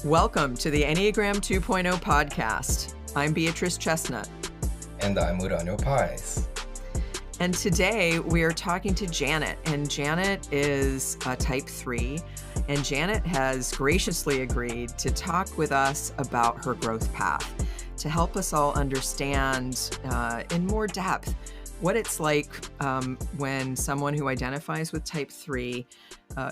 Welcome to the Enneagram 2.0 podcast. I'm Beatrice Chestnut. And I'm Uranio Pies. And today we are talking to Janet, and Janet is a type 3, and Janet has graciously agreed to talk with us about her growth path to help us all understand in more depth what it's like when someone who identifies with type 3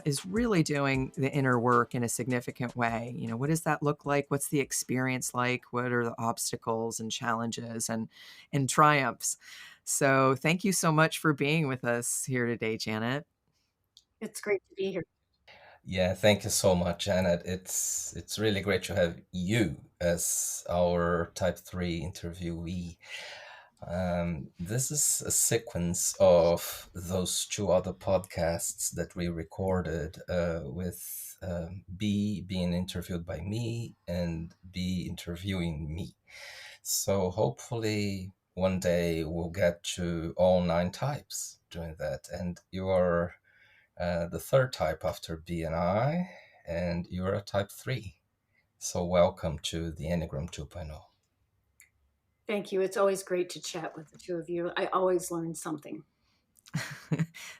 is really doing the inner work in a significant way. You know, what does that look like? What's the experience like? What are the obstacles and challenges and triumphs? So thank you so much for being with us here today, Janet. It's great to be here. Yeah, thank you so much, Janet. It's really great to have you as our type 3 interviewee. This is a sequence of those two other podcasts that we recorded with Bea being interviewed by me and Bea interviewing me. So hopefully one day we'll get to all 9 types doing that. And you are the third type after Bea and I, and you're a type 3. So welcome to the Enneagram 2.0. Thank you. It's always great to chat with the two of you. I always learn something.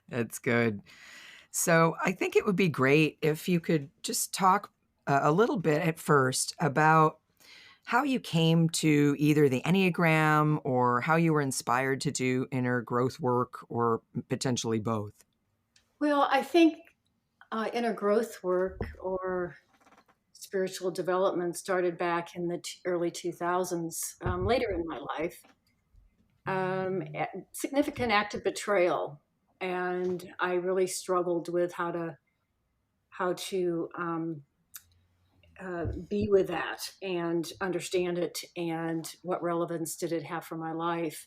That's good. So I think it would be great if you could just talk a little bit at first about how you came to either the Enneagram or how you were inspired to do inner growth work, or potentially both. Well, I think inner growth work or spiritual development started back in the early 2000s, later in my life. Significant act of betrayal, and I really struggled with how to be with that and understand it, and what relevance did it have for my life.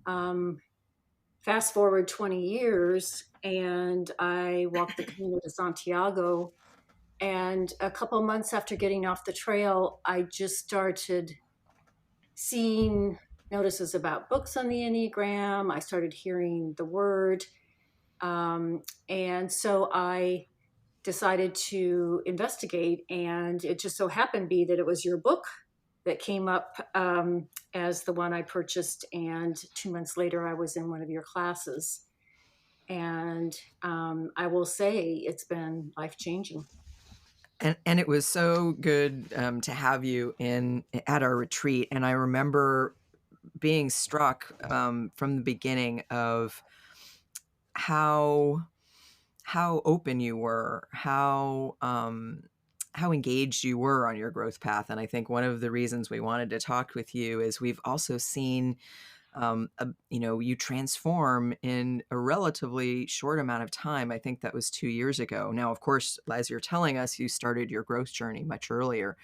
Fast forward 20 years, and I walked the Camino de Santiago. And a couple of months after getting off the trail, I just started seeing notices about books on the Enneagram. I started hearing the word. And so I decided to investigate. And it just so happened to be that it was your book that came up as the one I purchased. And 2 months later, I was in one of your classes. And I will say it's been life-changing. And it was so good to have you at our retreat. And I remember being struck from the beginning of how open you were, how engaged you were on your growth path. And I think one of the reasons we wanted to talk with you is we've also seen you transform in a relatively short amount of time. I think that was 2 years ago. Now, of course, as you're telling us, you started your growth journey much earlier.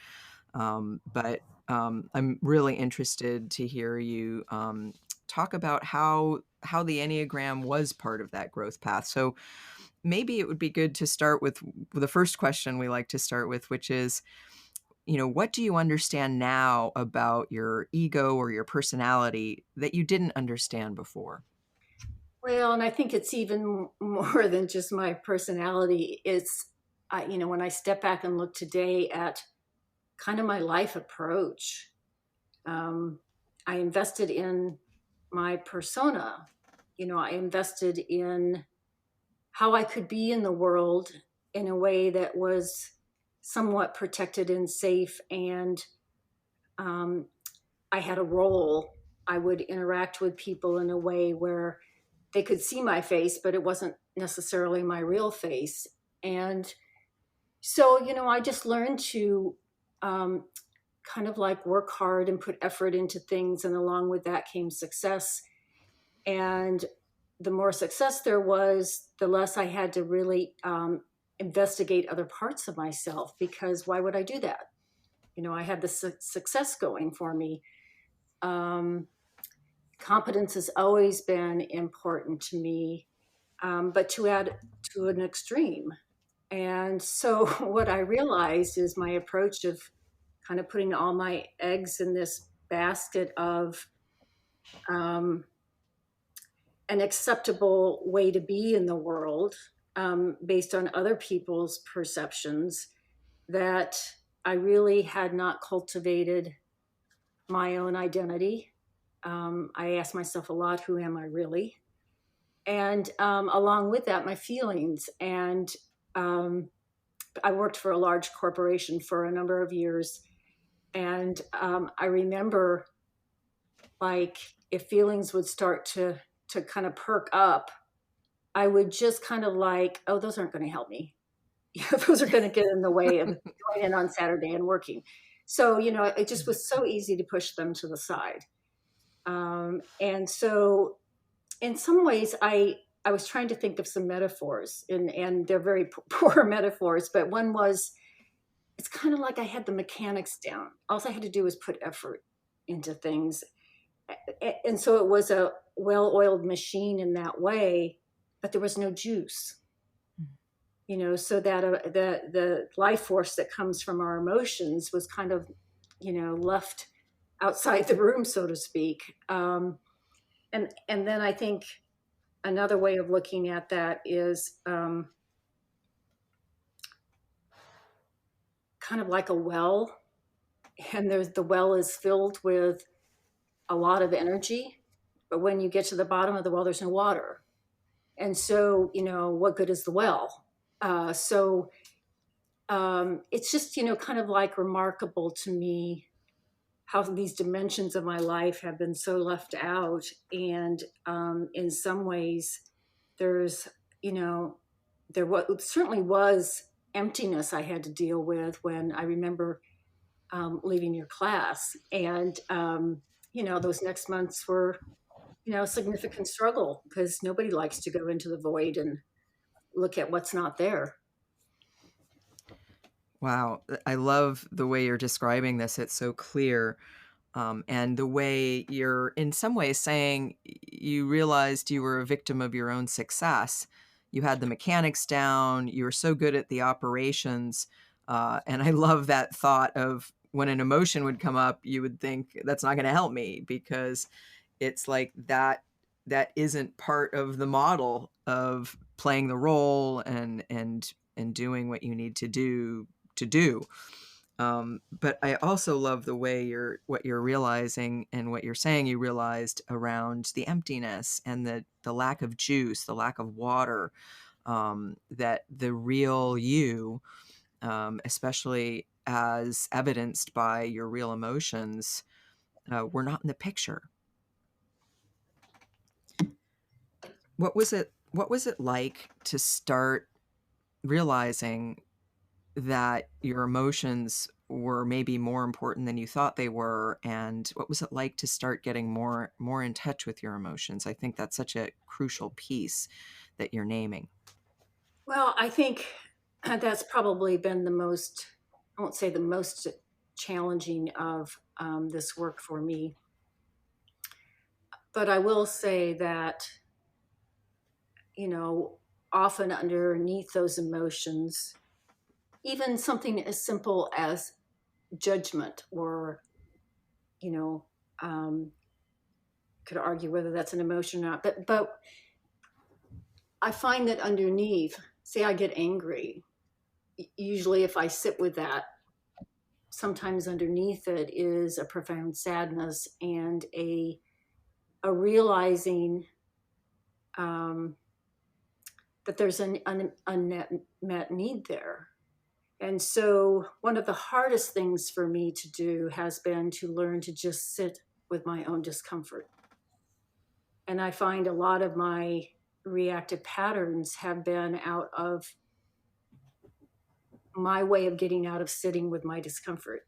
But I'm really interested to hear you talk about how the Enneagram was part of that growth path. So maybe it would be good to start with the first question we like to start with, which is, what do you understand now about your ego or your personality that you didn't understand before? Well, and I think it's even more than just my personality. It's, when I step back and look today at kind of my life approach, I invested in my persona. I invested in how I could be in the world in a way that was somewhat protected and safe. And I had a role. I would interact with people in a way where they could see my face, but it wasn't necessarily my real face. And so, I just learned to kind of like work hard and put effort into things. And along with that came success. And the more success there was, the less I had to really investigate other parts of myself, because why would I do that? I had the success going for me. Competence has always been important to me, but to add to an extreme. And so what I realized is my approach of kind of putting all my eggs in this basket of an acceptable way to be in the world based on other people's perceptions, that I really had not cultivated my own identity. I asked myself a lot, who am I really? And along with that, my feelings. And I worked for a large corporation for a number of years. And I remember, like, if feelings would start to kind of perk up, I would just kind of like, oh, those aren't going to help me. Those are going to get in the way of going in on Saturday and working. So, it just was so easy to push them to the side. And so in some ways, I was trying to think of some metaphors, and they're very poor metaphors, but one was, it's kind of like I had the mechanics down. All I had to do was put effort into things. And so it was a well-oiled machine in that way, but there was no juice. So that the life force that comes from our emotions was kind of, left outside the room, so to speak. And then I think another way of looking at that is kind of like a well, and the well is filled with a lot of energy, but when you get to the bottom of the well, there's no water. And so, what good is the well? So it's just, kind of like remarkable to me how these dimensions of my life have been so left out. And in some ways, there's, there certainly was emptiness I had to deal with when I remember leaving your class. And, those next months were, a significant struggle, because nobody likes to go into the void and look at what's not there. Wow. I love the way you're describing this. It's so clear. And the way you're in some ways saying you realized you were a victim of your own success. You had the mechanics down. You were so good at the operations. And I love that thought of when an emotion would come up, you would think that's not going to help me, because it's like that isn't part of the model of playing the role and doing what you need to do. But I also love the way what you're realizing and what you're saying you realized around the emptiness and the lack of juice, the lack of water, that the real you, especially as evidenced by your real emotions, were not in the picture. What was it like to start realizing that your emotions were maybe more important than you thought they were? And what was it like to start getting more in touch with your emotions? I think that's such a crucial piece that you're naming. Well, I think that's probably been the most, I won't say the most challenging of this work for me. But I will say that, often underneath those emotions, even something as simple as judgment, or, could argue whether that's an emotion or not, but I find that underneath, say I get angry, usually if I sit with that, sometimes underneath it is a profound sadness and a realizing that there's an unmet need there. And so one of the hardest things for me to do has been to learn to just sit with my own discomfort. And I find a lot of my reactive patterns have been out of my way of getting out of sitting with my discomfort,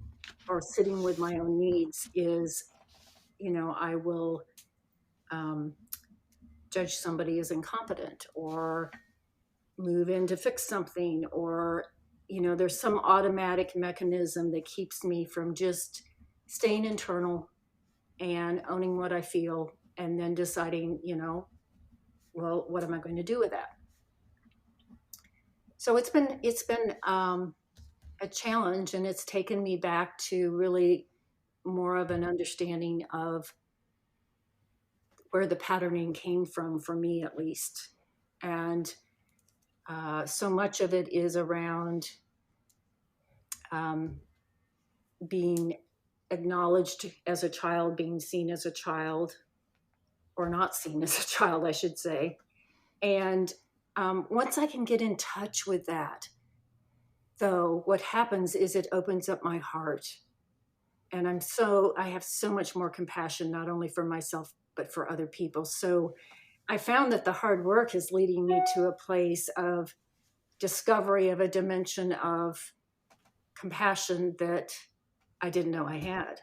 or sitting with my own needs, is, I will judge somebody as incompetent, or move in to fix something, or, there's some automatic mechanism that keeps me from just staying internal and owning what I feel, and then deciding, well, what am I going to do with that? So it's been a challenge, and it's taken me back to really more of an understanding of where the patterning came from, for me at least. And so much of it is around being acknowledged as a child, being seen as a child, or not seen as a child, I should say. And once I can get in touch with that, though, what happens is it opens up my heart. And I have so much more compassion, not only for myself, but for other people. So I found that the hard work is leading me to a place of discovery of a dimension of compassion that I didn't know I had.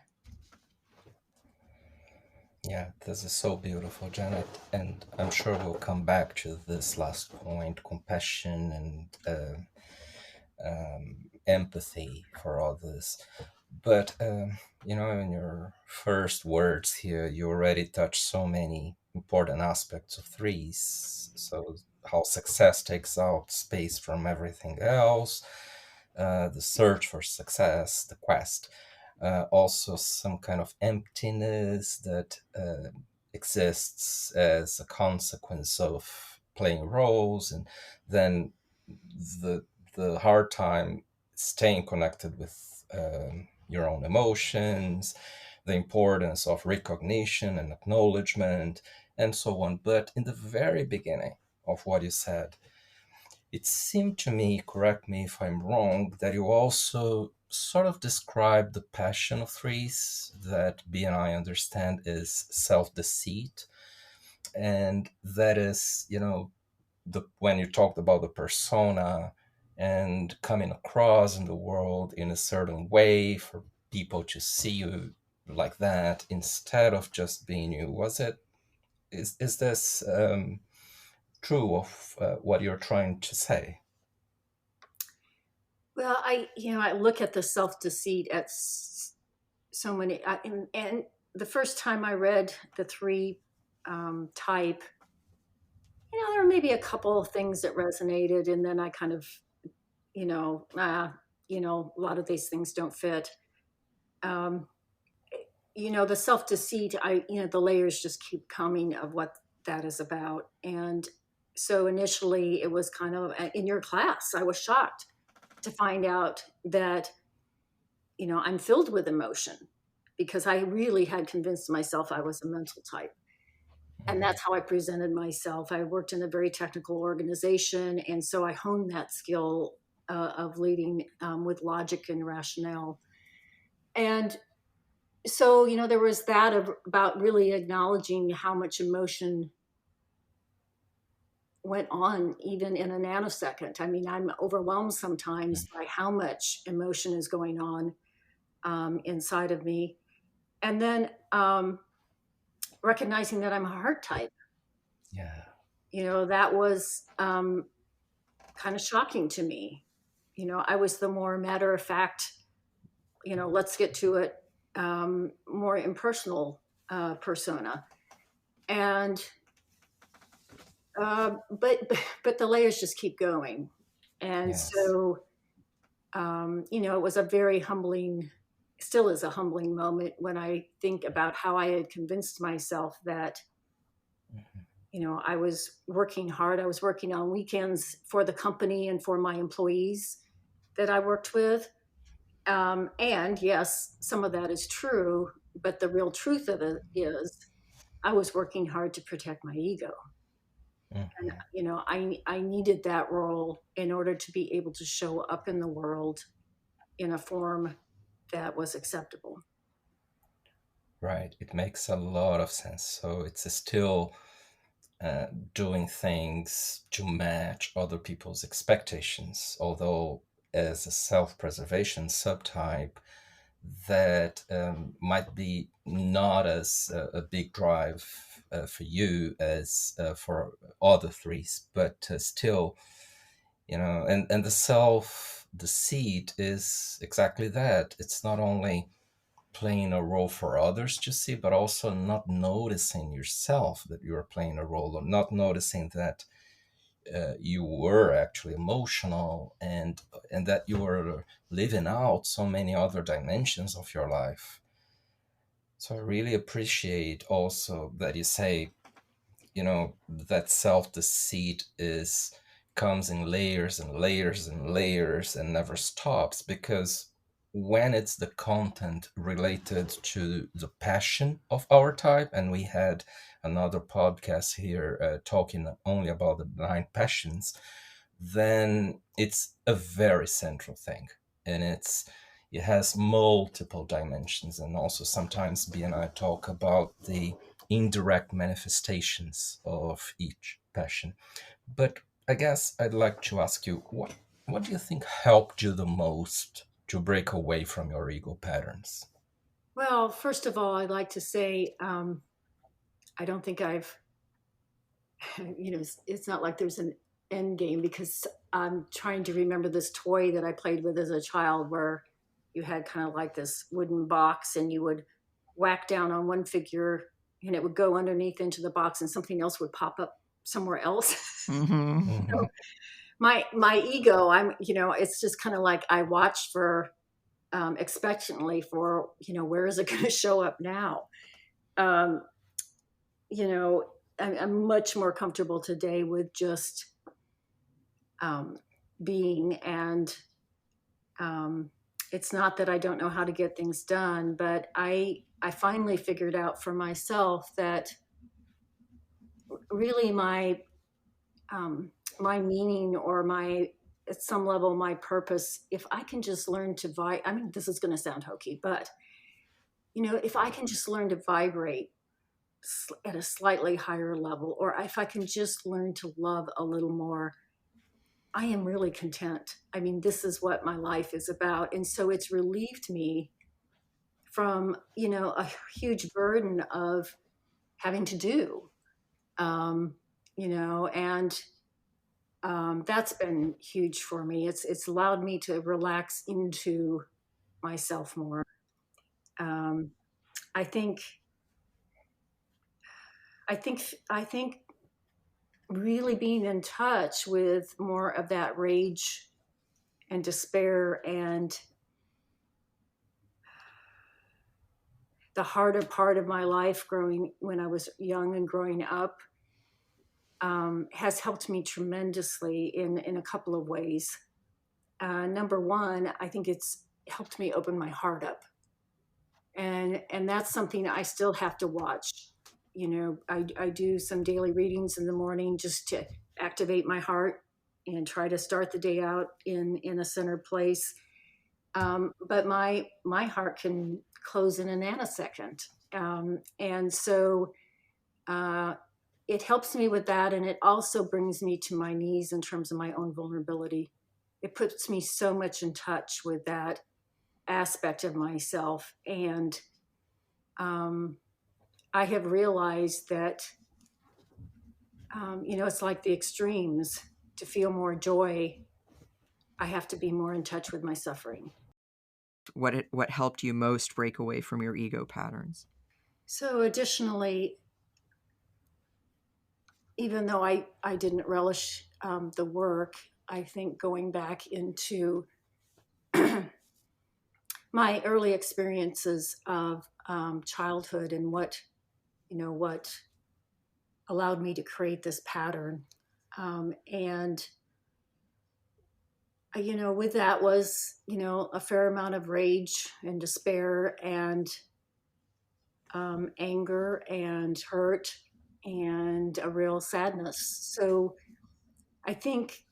Yeah, this is so beautiful, Janet. And I'm sure we'll come back to this last point, compassion and empathy for others. But, in your first words here, you already touched so many important aspects of threes. So, how success takes out space from everything else, the search for success, the quest. Also, some kind of emptiness that exists as a consequence of playing roles, and then the hard time staying connected with your own emotions, the importance of recognition and acknowledgement, and so on. But in the very beginning of what you said, it seemed to me, correct me if I'm wrong, that you also sort of described the passion of threes that Bea and I understand is self-deceit. And that is, when you talked about the persona and coming across in the world in a certain way for people to see you like that instead of just being you, is this true of what you're trying to say? Well, I look at the self-deceit at so many, and the first time I read the three type, there were maybe a couple of things that resonated, and then I kind of, a lot of these things don't fit. Um, the self-deceit, the layers just keep coming of what that is about. And so initially it was kind of in your class, I was shocked to find out that, I'm filled with emotion because I really had convinced myself I was a mental type. And that's how I presented myself. I worked in a very technical organization. And so I honed that skill of leading with logic and rationale. And so, there was that about really acknowledging how much emotion went on even in a nanosecond. I mean, I'm overwhelmed sometimes by how much emotion is going on inside of me. And then recognizing that I'm a heart type. Yeah. That was kind of shocking to me. I was the more matter of fact, let's get to it, more impersonal persona. And but the layers just keep going. And Yes. so it was a very humbling, still is a humbling moment when I think about how I had convinced myself that I was working hard. I was working on weekends for the company and for my employees that I worked with. And yes, some of that is true, but the real truth of it is I was working hard to protect my ego. And, I needed that role in order to be able to show up in the world in a form that was acceptable. Right. It makes a lot of sense. So it's still doing things to match other people's expectations, although as a self-preservation subtype, that might be not as a big drive for you as for other threes, but still, and the self-deceit is exactly that. It's not only playing a role for others to see, but also not noticing yourself that you are playing a role, or not noticing that you were actually emotional and that you were living out so many other dimensions of your life. So I really appreciate also that you say, that self-deceit comes in layers and layers and layers and never stops, because when it's the content related to the passion of our type, and we had another podcast here talking only about the 9 passions, then it's a very central thing, and it has multiple dimensions. And also sometimes Bea and I talk about the indirect manifestations of each passion. But I guess I'd like to ask you, what do you think helped you the most to break away from your ego patterns? Well, first of all, I'd like to say I don't think I've, it's not like there's an end game, because I'm trying to remember this toy that I played with as a child where you had kind of like this wooden box and you would whack down on one figure and it would go underneath into the box and something else would pop up somewhere else. Mm-hmm. Mm-hmm. My ego, it's just kind of like I watch for expectantly for, where is it going to show up now? Um, I'm much more comfortable today with just um, being, and it's not that I don't know how to get things done, but I finally figured out for myself that really my meaning, or at some level my purpose, if I can just learn to I mean, this is going to sound hokey, but if I can just learn to vibrate at a slightly higher level, or if I can just learn to love a little more, I am really content. I mean, this is what my life is about. And so it's relieved me from, a huge burden of having to do, um, and that's been huge for me. It's allowed me to relax into myself more. Um, I think, I think really being in touch with more of that rage and despair and the harder part of my life growing when I was young and growing up has helped me tremendously in a couple of ways. Number one, I think it's helped me open my heart up, and that's something I still have to watch. I do some daily readings in the morning just to activate my heart and try to start the day out in a centered place. But my heart can close in a nanosecond, and so it helps me with that, and it also brings me to my knees in terms of my own vulnerability. It puts me so much in touch with that aspect of myself, and I have realized that it's like the extremes. To feel more joy, I have to be more in touch with my suffering. What helped you most break away from your ego patterns? So additionally, even though I didn't relish the work, I think going back into my early experiences of childhood and what allowed me to create this pattern, and with that was a fair amount of rage and despair and anger and hurt and a real sadness. So I think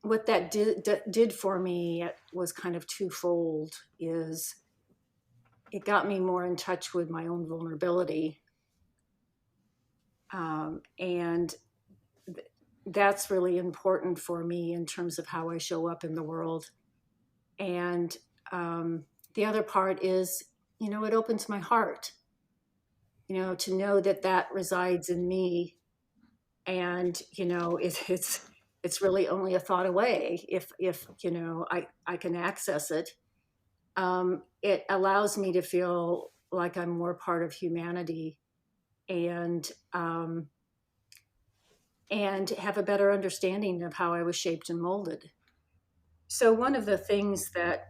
what that did for me was kind of twofold. Is it got me more in touch with my own vulnerability, and that's really important for me in terms of how I show up in the world. And the other part is, it opens my heart, to know that that resides in me, and it's really only a thought away if I can access it. It allows me to feel like I'm more part of humanity, and have a better understanding of how I was shaped and molded. So one of the things that,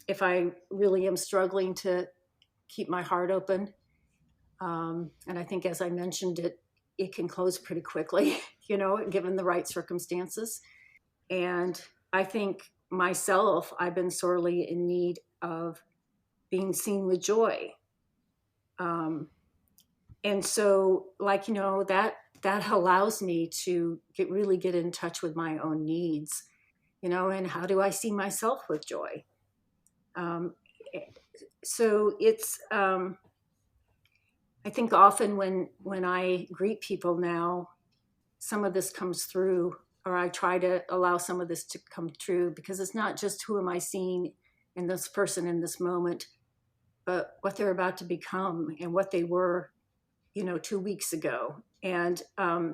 if I really am struggling to keep my heart open, and I think, as I mentioned, it can close pretty quickly, given the right circumstances. And I think myself, I've been sorely in need of being seen with joy. And so, like, that allows me to really get in touch with my own needs, and how do I see myself with joy? Um, so it's, I think often when I greet people now, some of this comes through, or I try to allow some of this to come through, because it's not just who am I seeing in this person in this moment, but what they're about to become and what they were, 2 weeks ago. And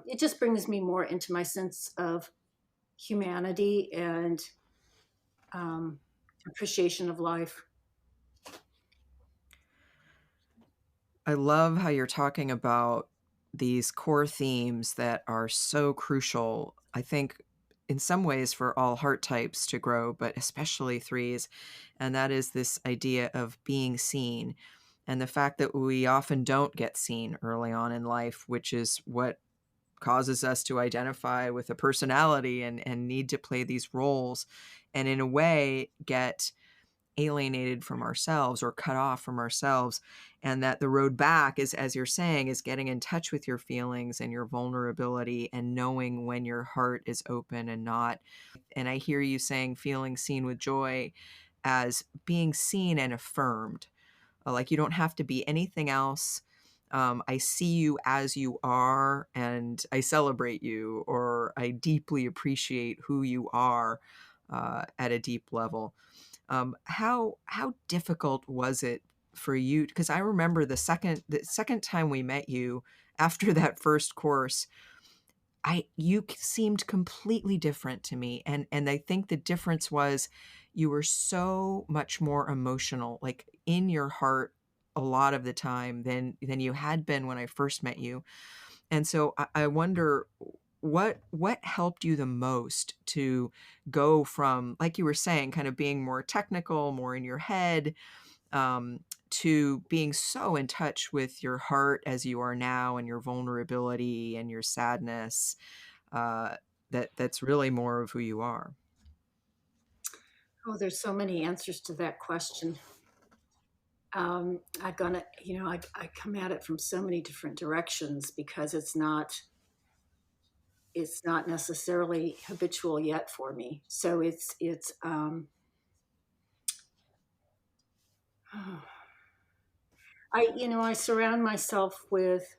it just brings me more into my sense of humanity and appreciation of life. I love how you're talking about these core themes that are so crucial, I think, in some ways for all heart types to grow, but especially threes. And that is this idea of being seen, and the fact that we often don't get seen early on in life, which is what causes us to identify with a personality and need to play these roles, and in a way get alienated from ourselves or cut off from ourselves. And that the road back is, as you're saying, is getting in touch with your feelings and your vulnerability and knowing when your heart is open and not. And I hear you saying feeling seen with joy as being seen and affirmed. Like, you don't have to be anything else. I see you as you are, and I celebrate you, or I deeply appreciate who you are at a deep level. How difficult was it for you? Because I remember the second time we met you after that first course, you seemed completely different to me, and I think the difference was you were so much more emotional, like in your heart a lot of the time than you had been when I first met you. And so I wonder what helped you the most to go from, like you were saying, kind of being more technical, more in your head, to being so in touch with your heart as you are now, and your vulnerability and your sadness, that's really more of who you are. Oh, there's so many answers to that question. I've gone, I come at it from so many different directions, because it's not necessarily habitual yet for me. So it's I surround myself with,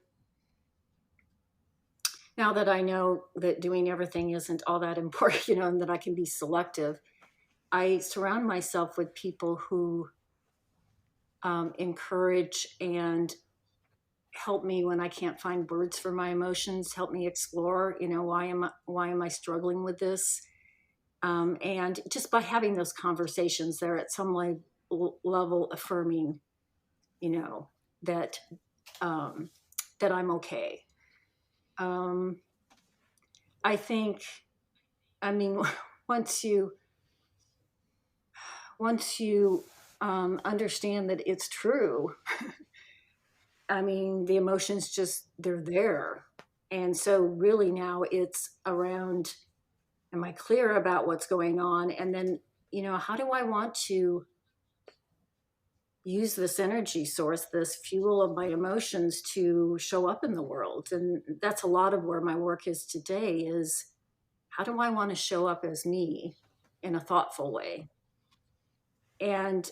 now that I know that doing everything isn't all that important, and that I can be selective, I surround myself with people who encourage and help me when I can't find words for my emotions, help me explore, why am I struggling with this? And just by having those conversations, they're at some level affirming, that that I'm okay. I think, I mean, once you understand that it's true, I mean, the emotions they're there. And so really now it's around, am I clear about what's going on? And then, how do I want to use this energy source, this fuel of my emotions, to show up in the world? And that's a lot of where my work is today, is how do I want to show up as me in a thoughtful way? And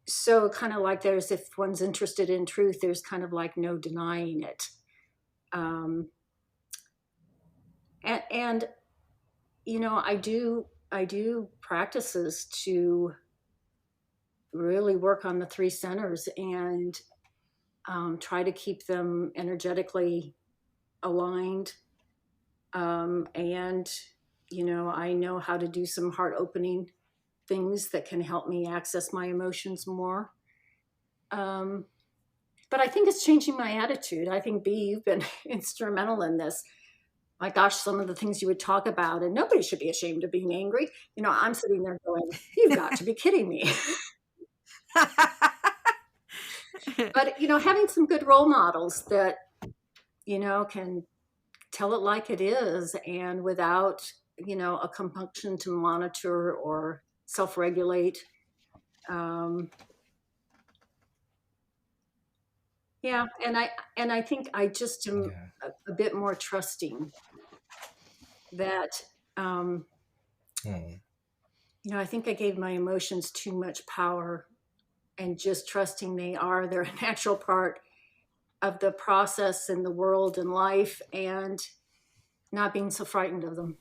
so kind of like, there's, if one's interested in truth, there's kind of like no denying it. And I do practices to really work on the three centers, and try to keep them energetically aligned. And I know how to do some heart opening things that can help me access my emotions more. But I think it's changing my attitude. I think, Bea, you've been instrumental in this. My gosh, some of the things you would talk about, and nobody should be ashamed of being angry. I'm sitting there going, you've got to be kidding me. But, having some good role models that, can tell it like it is, and without a compunction to monitor or self-regulate. Yeah, and I think I just am a bit more trusting that, I think I gave my emotions too much power, and just trusting they're a natural part of the process in the world and life, and not being so frightened of them.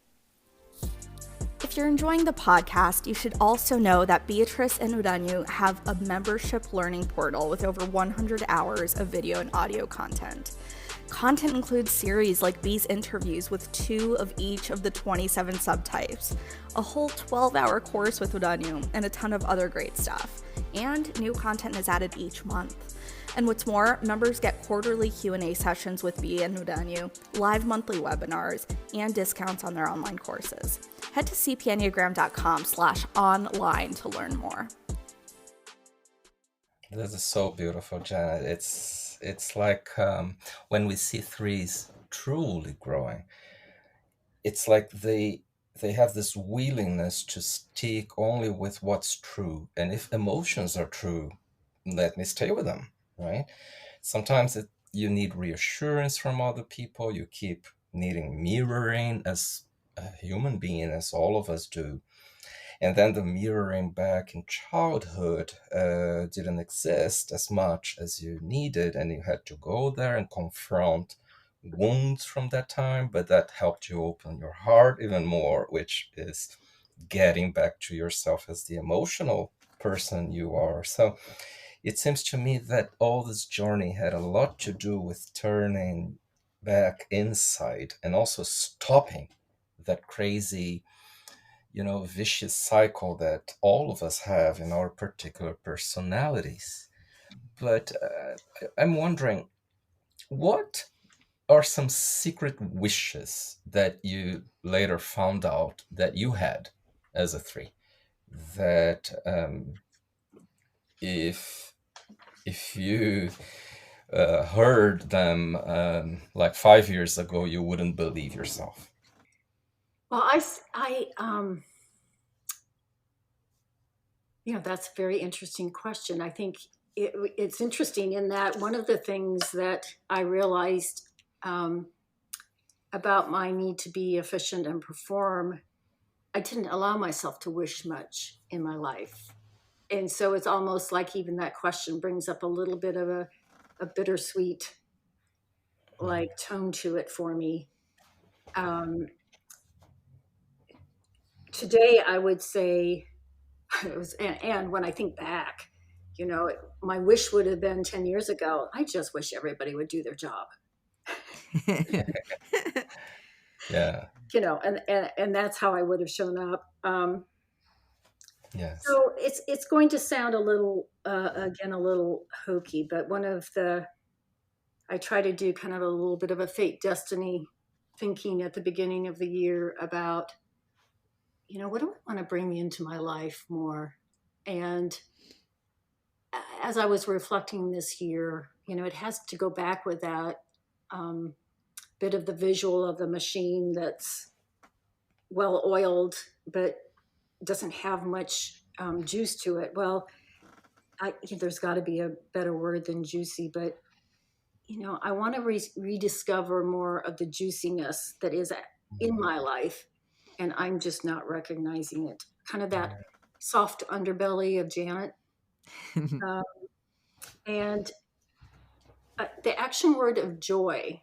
If you're enjoying the podcast, you should also know that Beatrice and Uranio have a membership learning portal with over 100 hours of video and audio content. Content includes series like Bea's interviews with 2 of each of the 27 subtypes, a whole 12-hour course with Uranio, and a ton of other great stuff. And new content is added each month. And what's more, members get quarterly Q&A sessions with Bea and Uranio, live monthly webinars, and discounts on their online courses. Head to cpenneagram.com/online to learn more. This is so beautiful, Janet. It's like when we see threes truly growing, it's like they have this willingness to stick only with what's true. And if emotions are true, let me stay with them, right? Sometimes you need reassurance from other people. You keep needing mirroring as a human being, as all of us do. And then the mirroring back in childhood didn't exist as much as you needed, and you had to go there and confront wounds from that time, but that helped you open your heart even more, which is getting back to yourself as the emotional person you are. So it seems to me that all this journey had a lot to do with turning back inside and also stopping that crazy, vicious cycle that all of us have in our particular personalities. But I'm wondering, what are some secret wishes that you later found out that you had as a 3 that if you heard them like 5 years ago, you wouldn't believe yourself? Well, that's a very interesting question. I think it's interesting in that one of the things that I realized about my need to be efficient and perform, I didn't allow myself to wish much in my life. And so it's almost like even that question brings up a little bit of a bittersweet like tone to it for me. Today, I would say it was, and when I think back, my wish would have been 10 years ago, I just wish everybody would do their job. Yeah. And that's how I would have shown up. Yes. So it's going to sound a little, again, a little hokey, but I try to do kind of a little bit of a fate destiny thinking at the beginning of the year about, what do I want to bring into my life more? And as I was reflecting this year, it has to go back with that bit of the visual of the machine that's well oiled, but doesn't have much juice to it. Well, there's got to be a better word than juicy, but I want to rediscover more of the juiciness that is in my life, and I'm just not recognizing it. Kind of that soft underbelly of Janet. And the action word of joy,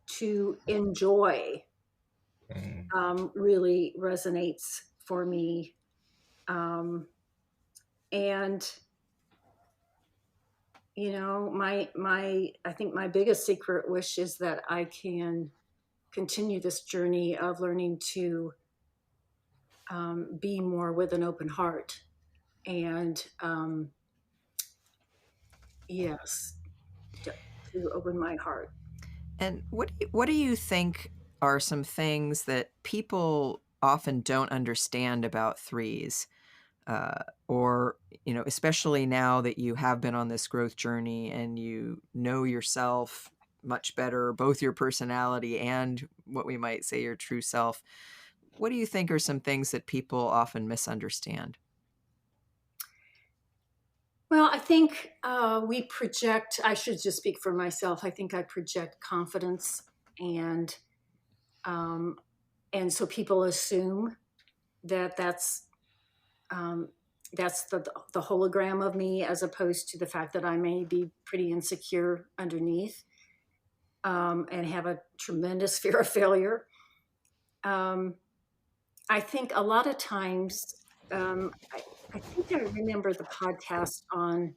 to enjoy, really resonates for me. And I think my biggest secret wish is that I can continue this journey of learning to be more with an open heart, and yes, to open my heart. And what do you think are some things that people often don't understand about threes? Or, especially now that you have been on this growth journey and you know yourself much better, both your personality and what we might say your true self. what do you think are some things that people often misunderstand? Well, I think we project, I should just speak for myself. I think I project confidence, and um, and so people assume that that's the hologram of me, as opposed to the fact that I may be pretty insecure underneath, and have a tremendous fear of failure. Um, I think a lot of times, I think I remember the podcast on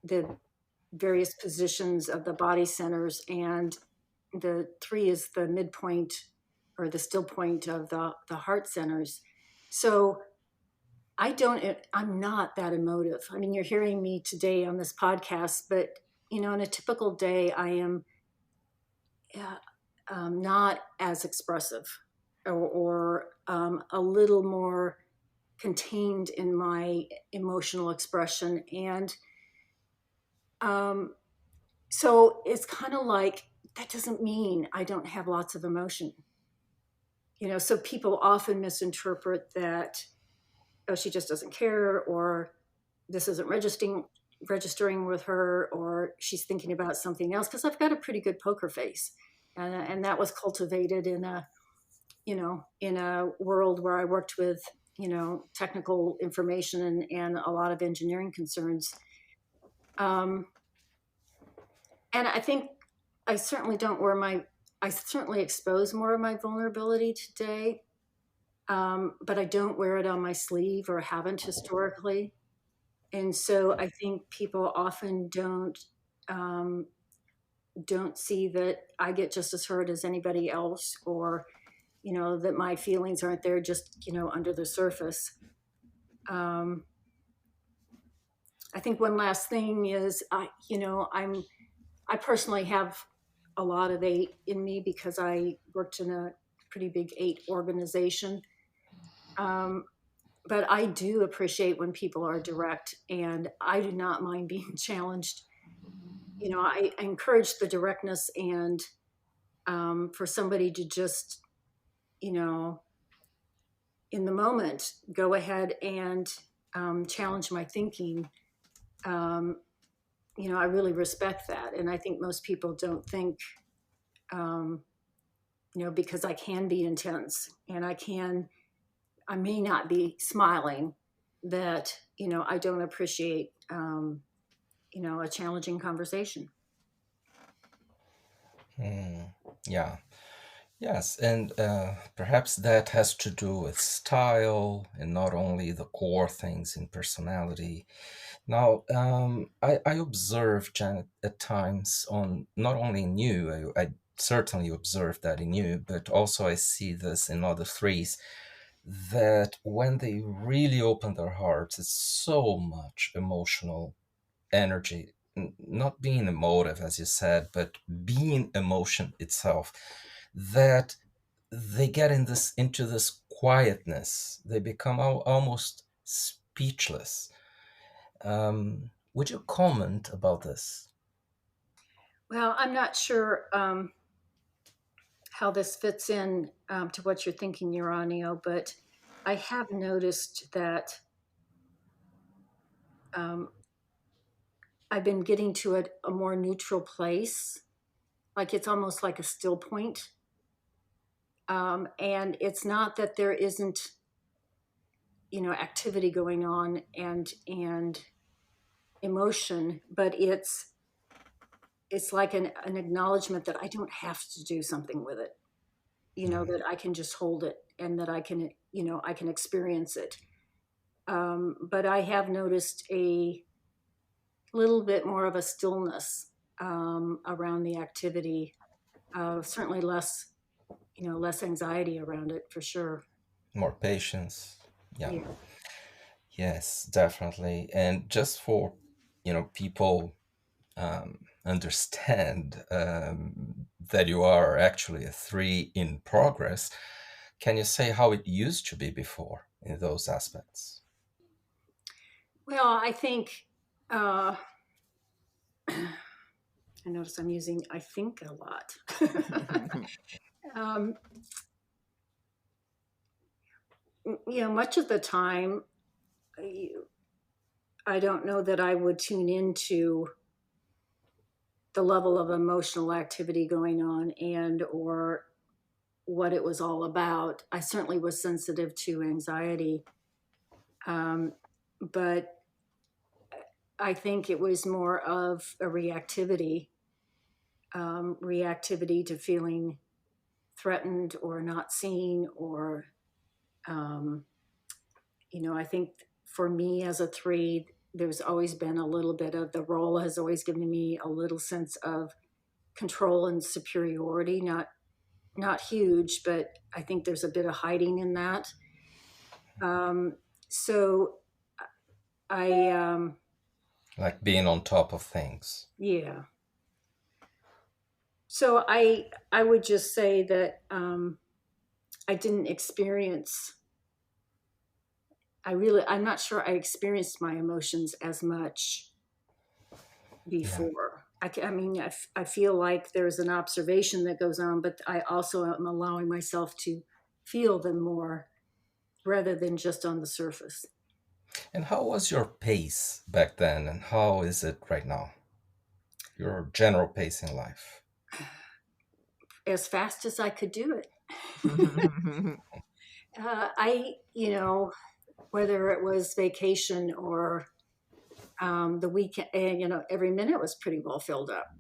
the various positions of the body centers, and the 3 is the midpoint or the still point of the heart centers. So I'm not that emotive. I mean, you're hearing me today on this podcast, but on a typical day, I am uh, not as expressive, or a little more contained in my emotional expression. And so it's kind of like, that doesn't mean I don't have lots of emotion. So people often misinterpret that, oh, she just doesn't care, or this isn't registering with her, or she's thinking about something else, because I've got a pretty good poker face. And that was cultivated in a world where I worked with technical information and a lot of engineering concerns. And I think I certainly expose more of my vulnerability today, but I don't wear it on my sleeve, or haven't historically. And so I think people often don't see that I get just as hurt as anybody else, or that my feelings aren't there just under the surface. I think one last thing is, I personally have a lot of 8 in me, because I worked in a pretty big 8 organization. But I do appreciate when people are direct, and I do not mind being challenged. I encourage the directness, and for somebody to just, in the moment, go ahead and challenge my thinking. I really respect that. And I think most people don't think, because I can be intense, and I may not be smiling, that, I don't appreciate, a challenging conversation. Yeah. Yes, and perhaps that has to do with style and not only the core things in personality. Now, I observe, Janet, at times, on not only in you, I certainly observe that in you, but also I see this in other 3s, that when they really open their hearts, it's so much emotional energy, not being emotive, as you said, but being emotion itself, that they get into this quietness. They become almost speechless. Would you comment about this? Well, I'm not sure how this fits in to what you're thinking, Uranio, but I have noticed that I've been getting to a more neutral place. Like, it's almost like a still point. And it's not that there isn't, activity going on and emotion, but it's like an acknowledgement that I don't have to do something with it, that I can just hold it, and that I can experience it. But I have noticed a little bit more of a stillness around the activity. Certainly less anxiety around it, for sure. More patience. Yeah. Yeah. Yes, definitely. And just for people understand that you are actually a 3 in progress, can you say how it used to be before in those aspects? Well, I think I notice I'm using I think a lot. much of the time, I don't know that I would tune into the level of emotional activity going on or what it was all about. I certainly was sensitive to anxiety, but I think it was more of a reactivity to feeling threatened or not seen, or I think for me as a 3, there's always been a little bit of, the role has always given me a little sense of control and superiority, not huge, but I think there's a bit of hiding in that. So I Like being on top of things. yeah. So I would just say that I didn't experience. I'm not sure I experienced my emotions as much before. Yeah. I feel like there's an observation that goes on, but I also am allowing myself to feel them more rather than just on the surface. And how was your pace back then, and how is it right now? Your general pace in life? As fast as I could do it. Whether it was vacation or the weekend, every minute was pretty well filled up.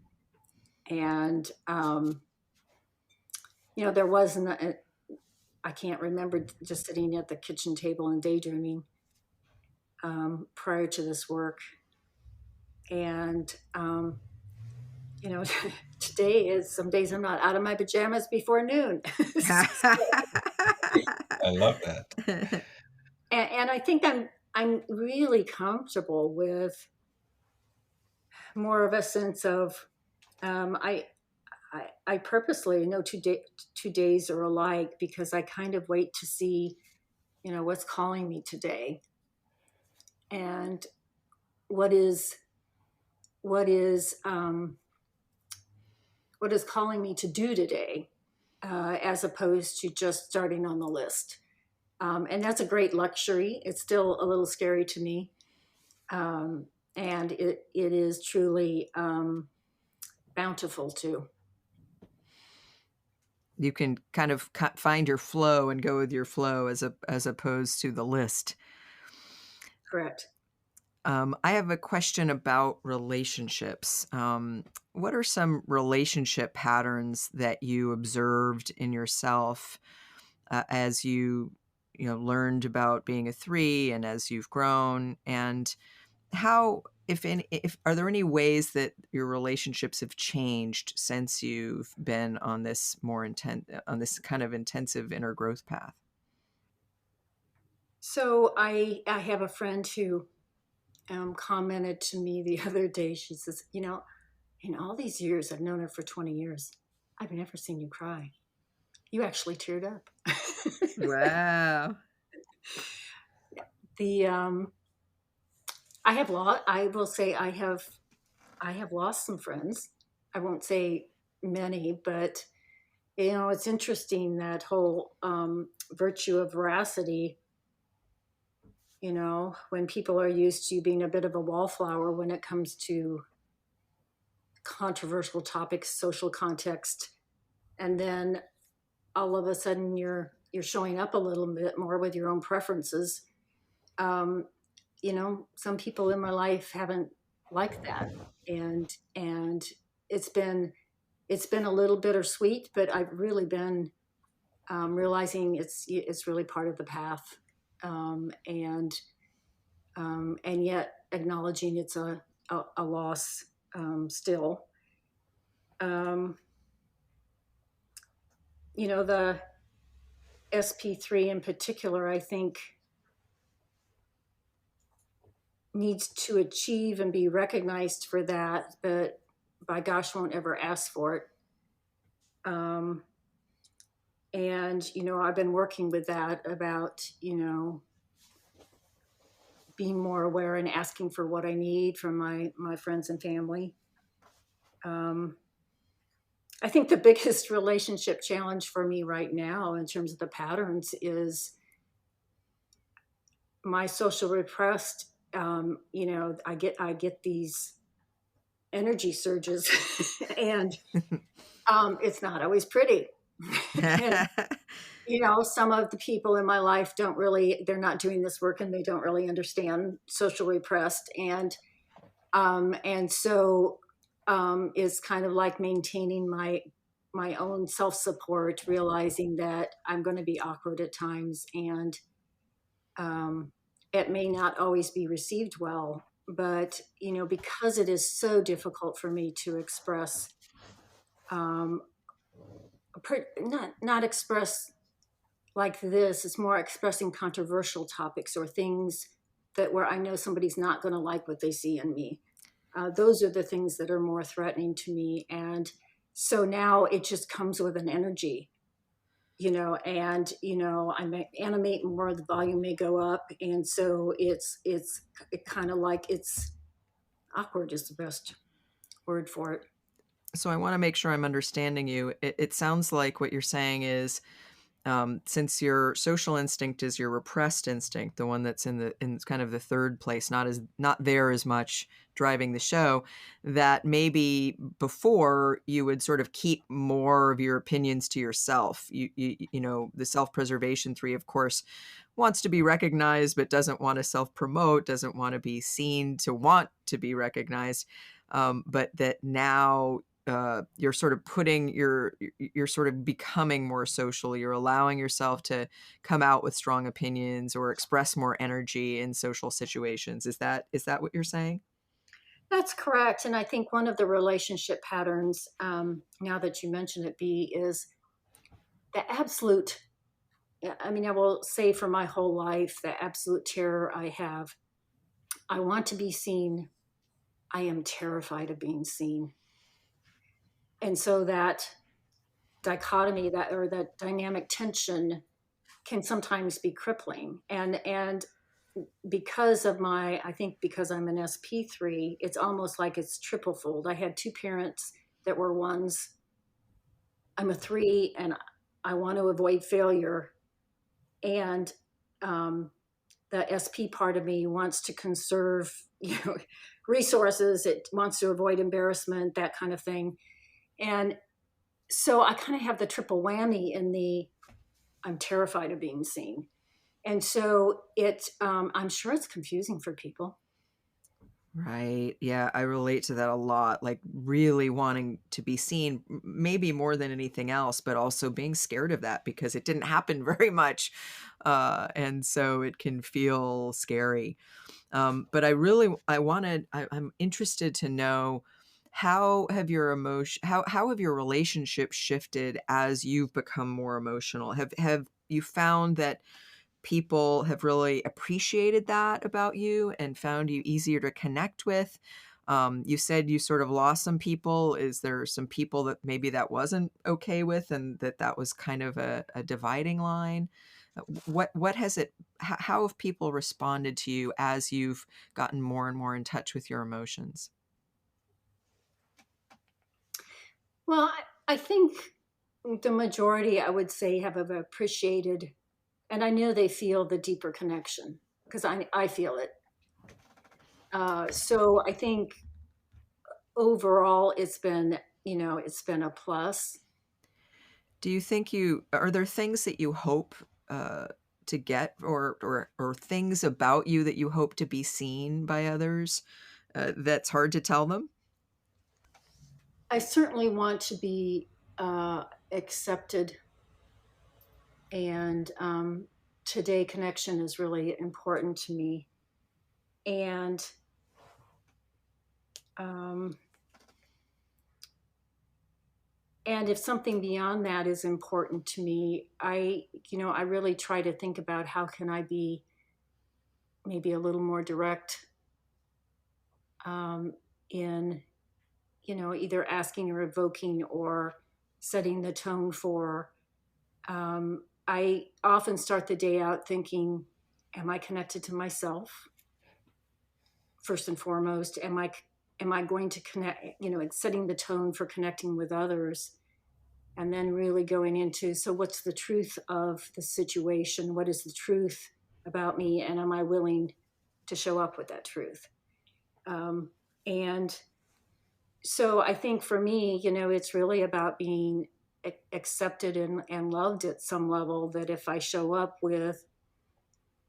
And, there wasn't, I can't remember just sitting at the kitchen table and daydreaming prior to this work. And, today is, some days I'm not out of my pajamas before noon. I love that. And I think I'm really comfortable with more of a sense of, I purposely know 2 days are alike because I kind of wait to see, what's calling me today, and what is calling me to do today, as opposed to just starting on the list. And that's a great luxury. It's still a little scary to me. And it is truly bountiful too. You can kind of find your flow and go with your flow as opposed to the list. Correct. I have a question about relationships. What are some relationship patterns that you observed in yourself as you learned about being a 3 and as you've grown? And how, if are there any ways that your relationships have changed since you've been on this on this kind of intensive inner growth path? So I have a friend who commented to me the other day. She says, in all these years, I've known her for 20 years, I've never seen you cry. You actually teared up. Wow. I will say I have lost some friends. I won't say many, but it's interesting, that whole virtue of veracity. When people are used to being a bit of a wallflower when it comes to controversial topics, social context, and then all of a sudden you're showing up a little bit more with your own preferences. Some people in my life haven't liked that, and it's been a little bittersweet, but I've really been realizing it's really part of the path, and yet acknowledging it's a loss still. The SP3 in particular, I think, needs to achieve and be recognized for that, but by gosh, won't ever ask for it. And, I've been working with that about, being more aware and asking for what I need from my friends and family. I think the biggest relationship challenge for me right now in terms of the patterns is my social repressed, I get these energy surges and it's not always pretty. And, some of the people in my life they're not doing this work and they don't really understand social repressed. And so it's kind of like maintaining my own self-support, realizing that I'm going to be awkward at times, and it may not always be received well, but because it is so difficult for me to express, not express like this, it's more expressing controversial topics or things where I know somebody's not going to like what they see in me. Those are the things that are more threatening to me. And so now it just comes with an energy, and, I may animate more, the volume may go up. And so it's kind of like it's awkward is the best word for it. So I want to make sure I'm understanding you. It sounds like what you're saying is, since your social instinct is your repressed instinct, the one that's in kind of the third place, not there as much driving the show, that maybe before you would sort of keep more of your opinions to yourself. The self-preservation 3, of course, wants to be recognized, but doesn't want to self-promote, doesn't want to be seen to want to be recognized. But that now you're sort of you're sort of becoming more social. You're allowing yourself to come out with strong opinions or express more energy in social situations. Is that what you're saying? That's correct. And I think one of the relationship patterns, now that you mention it, Bea, is the absolute, I will say for my whole life, the absolute terror I have. I want to be seen. I am terrified of being seen. And so that dichotomy, that dynamic tension can sometimes be crippling. And because I'm an SP3, it's almost like it's triple fold. I had 2 parents that were 1s. I'm a 3 and I want to avoid failure. And the SP part of me wants to conserve, resources. It wants to avoid embarrassment, that kind of thing. And so I kind of have the triple whammy in I'm terrified of being seen. And so I'm sure it's confusing for people. Right. Yeah, I relate to that a lot. Like really wanting to be seen, maybe more than anything else, but also being scared of that because it didn't happen very much. And so it can feel scary. But I'm interested to know, how have your relationships shifted as you've become more emotional? Have you found that people have really appreciated that about you and found you easier to connect with? You said you sort of lost some people. Is there some people that maybe that wasn't okay with, and that was kind of a dividing line? How have people responded to you as you've gotten more and more in touch with your emotions? Well, I think the majority, I would say, have appreciated, and I know they feel the deeper connection because I feel it. So I think overall it's been a plus. Do you think are there things that you hope to get, or things about you that you hope to be seen by others that's hard to tell them? I certainly want to be accepted, and today connection is really important to me. And if something beyond that is important to me, I really try to think about how can I be maybe a little more direct in either asking or evoking or setting the tone for. I often start the day out thinking, am I connected to myself? First and foremost, am I going to connect, setting the tone for connecting with others, and then really going into, so what's the truth of the situation? What is the truth about me, and am I willing to show up with that truth? And so I think for me, it's really about being accepted and loved at some level, that if I show up with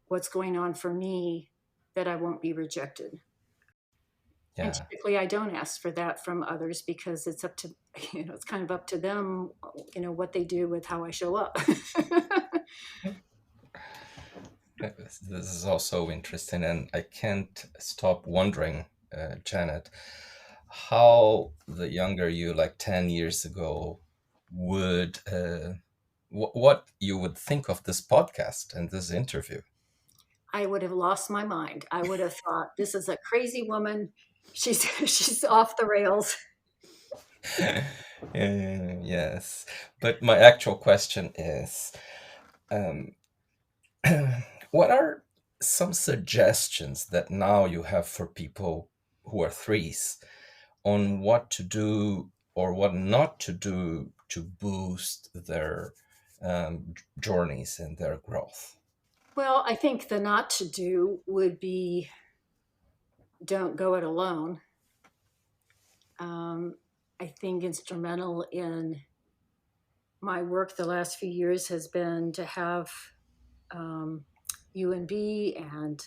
what's going on for me, that I won't be rejected. And Yeah. typically I don't ask for that from others, because it's up to, it's kind of up to them, what they do with how I show up. This is also interesting, and I can't stop wondering, Janet, how the younger you, like 10 years ago, would what you would think of this podcast and this interview. I would have lost my mind. I would have thought, this is a crazy woman. She's off the rails. Yes, but my actual question is, what are some suggestions that now you have for people who are threes on what to do or what not to do to boost their journeys and their growth? Well, I think the not to do would be, don't go it alone. I think instrumental in my work the last few years has been to have you and Bea and,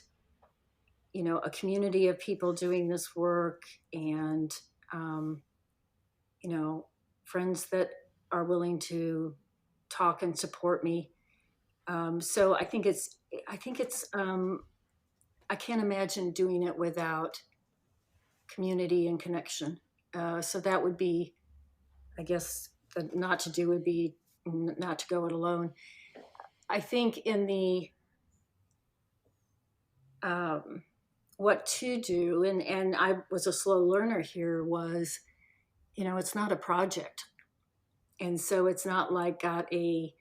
a community of people doing this work, and, friends that are willing to talk and support me. So I think it's, I can't imagine doing it without community and connection. So that would be, I guess, the not to do would be not to go it alone. I think in the what to do, and I was a slow learner here, was, it's not a project. And so it's not like got a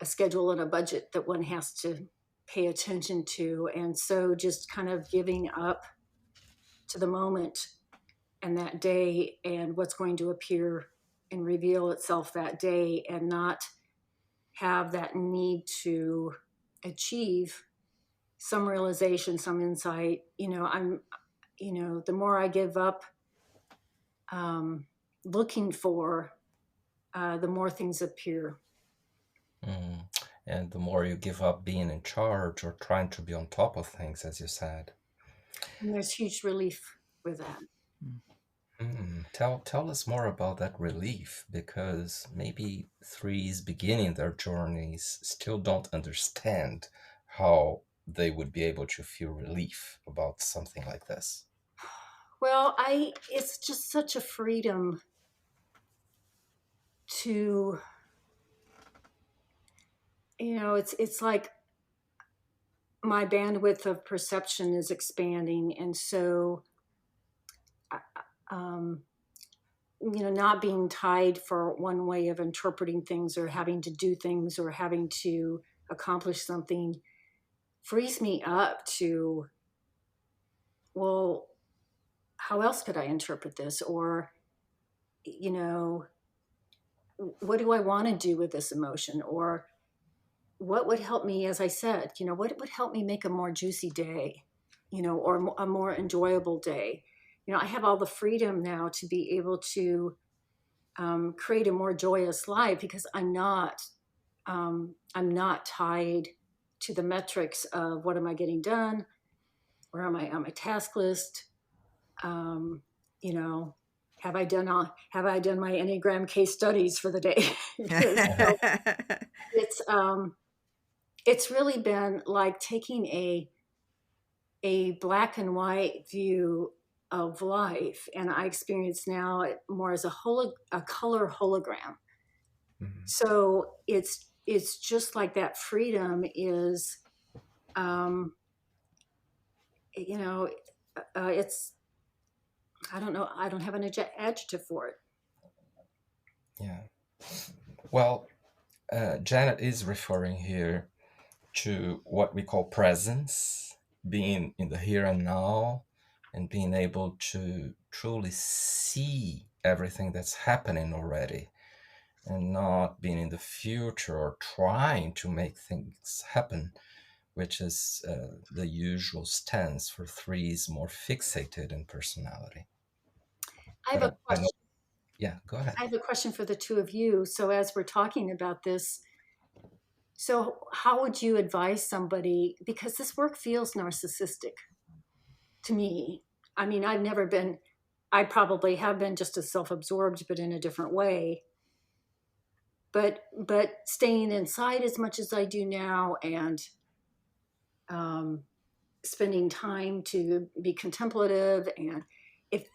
schedule and a budget that one has to pay attention to. And so just kind of giving up to the moment and that day and what's going to appear and reveal itself that day, and not have that need to achieve some realization, some insight. The more I give up looking for, the more things appear. And the more you give up being in charge or trying to be on top of things, as you said. And there's huge relief with that. Tell us more about that relief, because maybe threes beginning their journeys still don't understand how they would be able to feel relief about something like this. Well, it's just such a freedom to, it's like my bandwidth of perception is expanding. And so, not being tied for one way of interpreting things or having to do things or having to accomplish something frees me up to, well, how else could I interpret this? Or, what do I want to do with this emotion? Or what would help me, as I said, what would help me make a more juicy day, or a more enjoyable day? I have all the freedom now to be able to create a more joyous life, because I'm not tied to the metrics of what am I getting done, or am I on my task list? Have I done my Enneagram case studies for the day? So it's really been like taking a black and white view of life, and I experience now it more as a color hologram. Mm-hmm. So it's just like that freedom is, it's, I don't know, I don't have an adjective for it. Yeah. Well, Janet is referring here to what we call presence, being in the here and now, and being able to truly see everything that's happening already, and not being in the future or trying to make things happen, which is the usual stance for threes more fixated in personality. I have But a I know, question. yeah, go ahead. I have a question for the two of you. So as we're talking about this, so how would you advise somebody, because this work feels narcissistic to me. I mean, I probably have been just as self-absorbed, but in a different way. But staying inside as much as I do now, and um, spending time to be contemplative, and it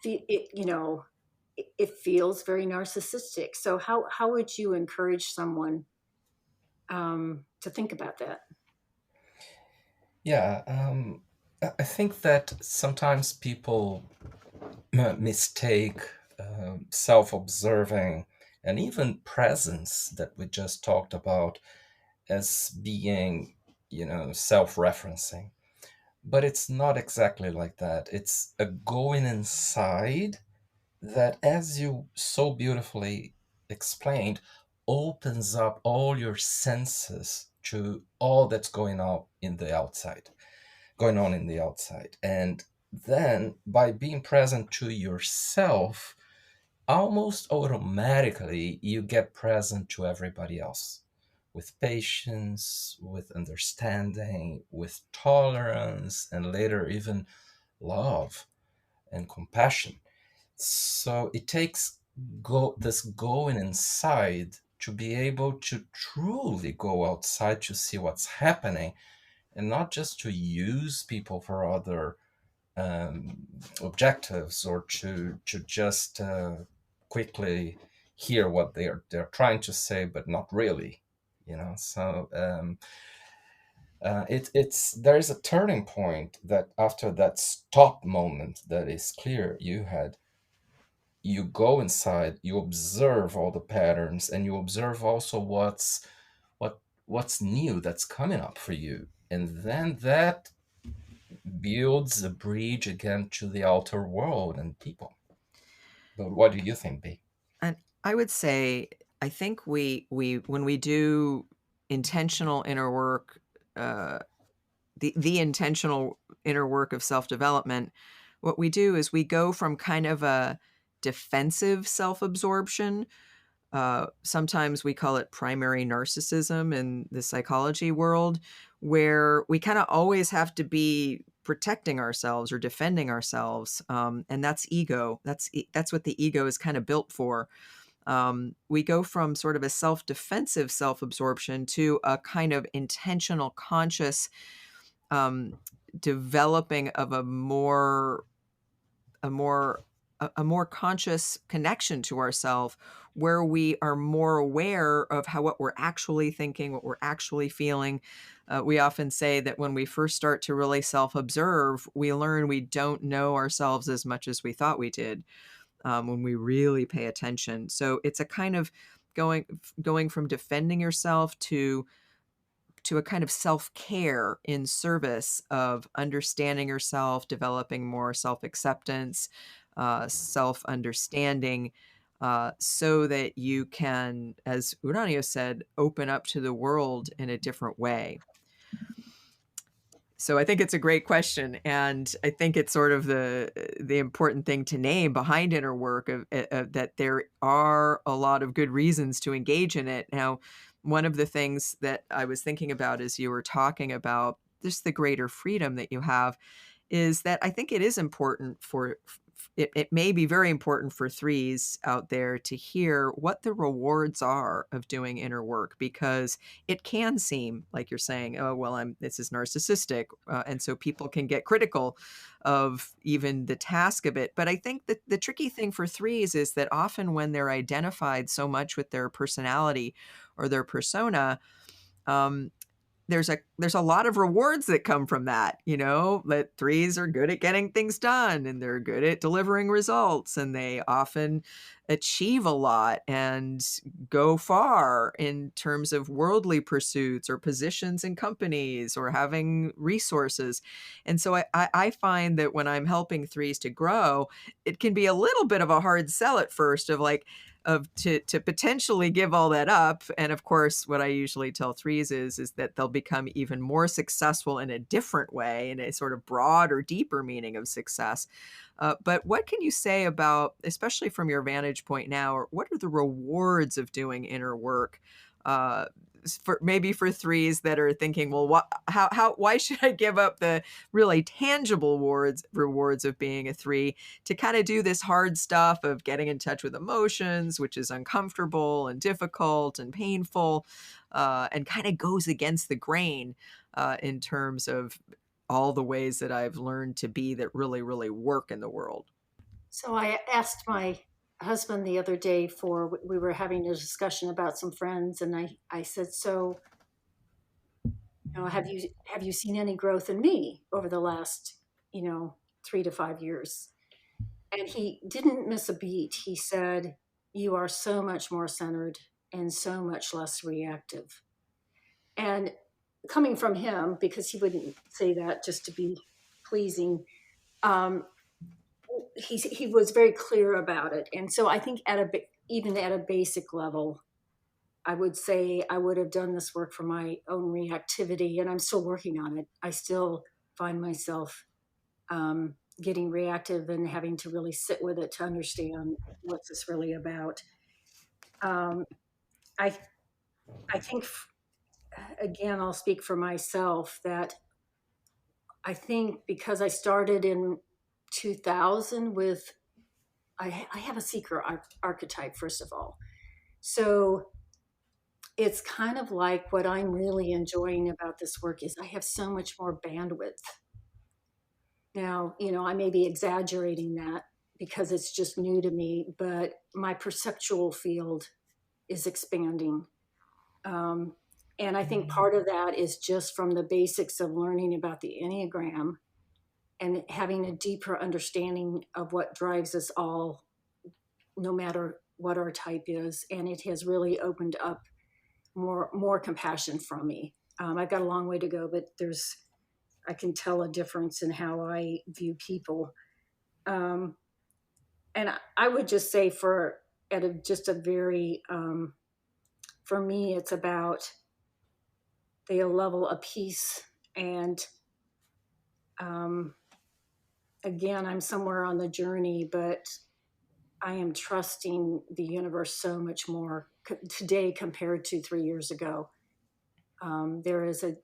feels very narcissistic. So how would you encourage someone to think about that? Yeah, I think that sometimes people mistake self-observing and even presence that we just talked about as being, self-referencing. But it's not exactly like that. It's a going inside that, as you so beautifully explained, opens up all your senses to all that's going on in the outside. And then by being present to yourself, almost automatically you get present to everybody else with patience, with understanding, with tolerance, and later even love and compassion. So it takes this going inside to be able to truly go outside to see what's happening, and not just to use people for other objectives, or to just quickly hear what they're trying to say, but not really. So it's there is a turning point that after that stop moment that is clear you had. You go inside, you observe all the patterns, and you observe also what's new that's coming up for you, and then that builds a bridge again to the outer world and people. But what do you think, Bea? And I would say, I think we when we do intentional inner work, the intentional inner work of self-development, what we do is we go from kind of a defensive self-absorption. Sometimes we call it primary narcissism in the psychology world, where we kind of always have to be protecting ourselves or defending ourselves, and that's ego. That's what the ego is kind of built for. We go from sort of a self-defensive self-absorption to a kind of intentional, conscious developing of a more conscious connection to ourselves, where we are more aware of what we're actually thinking, what we're actually feeling. We often say that when we first start to really self-observe, we learn we don't know ourselves as much as we thought we did, when we really pay attention. So it's a kind of going from defending yourself to a kind of self-care in service of understanding yourself, developing more self-acceptance, self-understanding, so that you can, as Uranio said, open up to the world in a different way. So I think it's a great question, and I think it's sort of the important thing to name behind inner work, of that there are a lot of good reasons to engage in it. Now, one of the things that I was thinking about as you were talking about just the greater freedom that you have is that I think it is important it may be very important for threes out there to hear what the rewards are of doing inner work, because it can seem like you're saying, oh, well, this is narcissistic. And so people can get critical of even the task of it. But I think that the tricky thing for threes is that often when they're identified so much with their personality or their persona, um, there's a lot of rewards that come from that, that threes are good at getting things done, and they're good at delivering results, and they often achieve a lot and go far in terms of worldly pursuits or positions in companies or having resources. And so I find that when I'm helping threes to grow, it can be a little bit of a hard sell at first, of like, to potentially give all that up. And of course, what I usually tell threes is that they'll become even more successful in a different way, in a sort of broad or deeper meaning of success. But what can you say about, especially from your vantage point now, or what are the rewards of doing inner work? For maybe for threes that are thinking, well, why should I give up the really tangible rewards of being a three to kind of do this hard stuff of getting in touch with emotions, which is uncomfortable and difficult and painful, and kind of goes against the grain in terms of all the ways that I've learned to be that really, really work in the world. So I asked my husband the other day we were having a discussion about some friends, and I said, so, have you seen any growth in me over the last, 3 to 5 years? And he didn't miss a beat. He said, you are so much more centered and so much less reactive. And coming from him, because he wouldn't say that just to be pleasing, he was very clear about it. And so I think even at a basic level, I would say I would have done this work for my own reactivity, and I'm still working on it. I still find myself getting reactive and having to really sit with it to understand what's this really about. I think, again, I'll speak for myself, that I think because I started in 2000 with, I have a seeker archetype, first of all. So it's kind of like what I'm really enjoying about this work is I have so much more bandwidth. Now, I may be exaggerating that because it's just new to me, but my perceptual field is expanding. And I think part of that is just from the basics of learning about the Enneagram and having a deeper understanding of what drives us all, no matter what our type is. And it has really opened up more compassion from me. I've got a long way to go, but I can tell a difference in how I view people. And I would just say for me, it's about the level of peace. And again, I'm somewhere on the journey, but I am trusting the universe so much more today compared to 3 years ago. There's a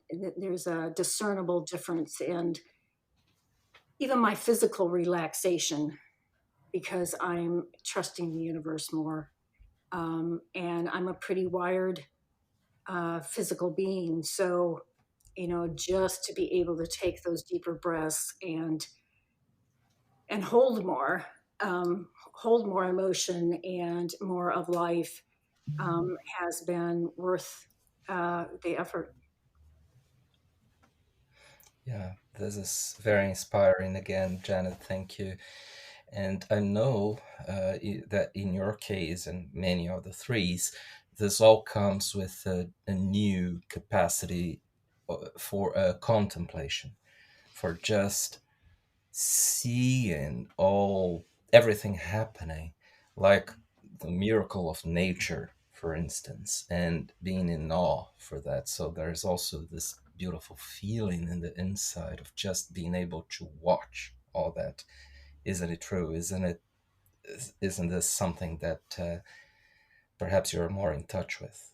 discernible difference in even my physical relaxation because I'm trusting the universe more. And I'm a pretty wired physical being. So, just to be able to take those deeper breaths and hold more emotion and more of life has been worth the effort. Yeah, this is very inspiring again, Janet. Thank you. And I know that in your case and many of the threes, this all comes with a new capacity for contemplation, for just seeing everything happening, like the miracle of nature, for instance, and being in awe for that. So there's also this beautiful feeling in the inside of just being able to watch all that. Isn't it true? Isn't this something that perhaps you're more in touch with?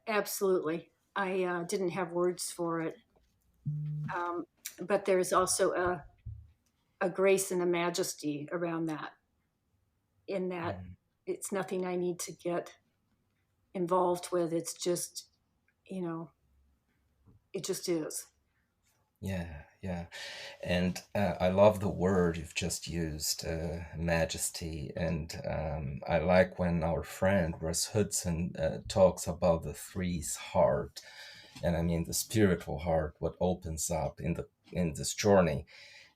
Absolutely. I didn't have words for it. But there's also a grace and a majesty around that, in that it's nothing I need to get involved with. It's just, it just is. Yeah. And I love the word you've just used, majesty. And I like when our friend Russ Hudson talks about the three's heart. And I mean the spiritual heart, what opens up in this journey,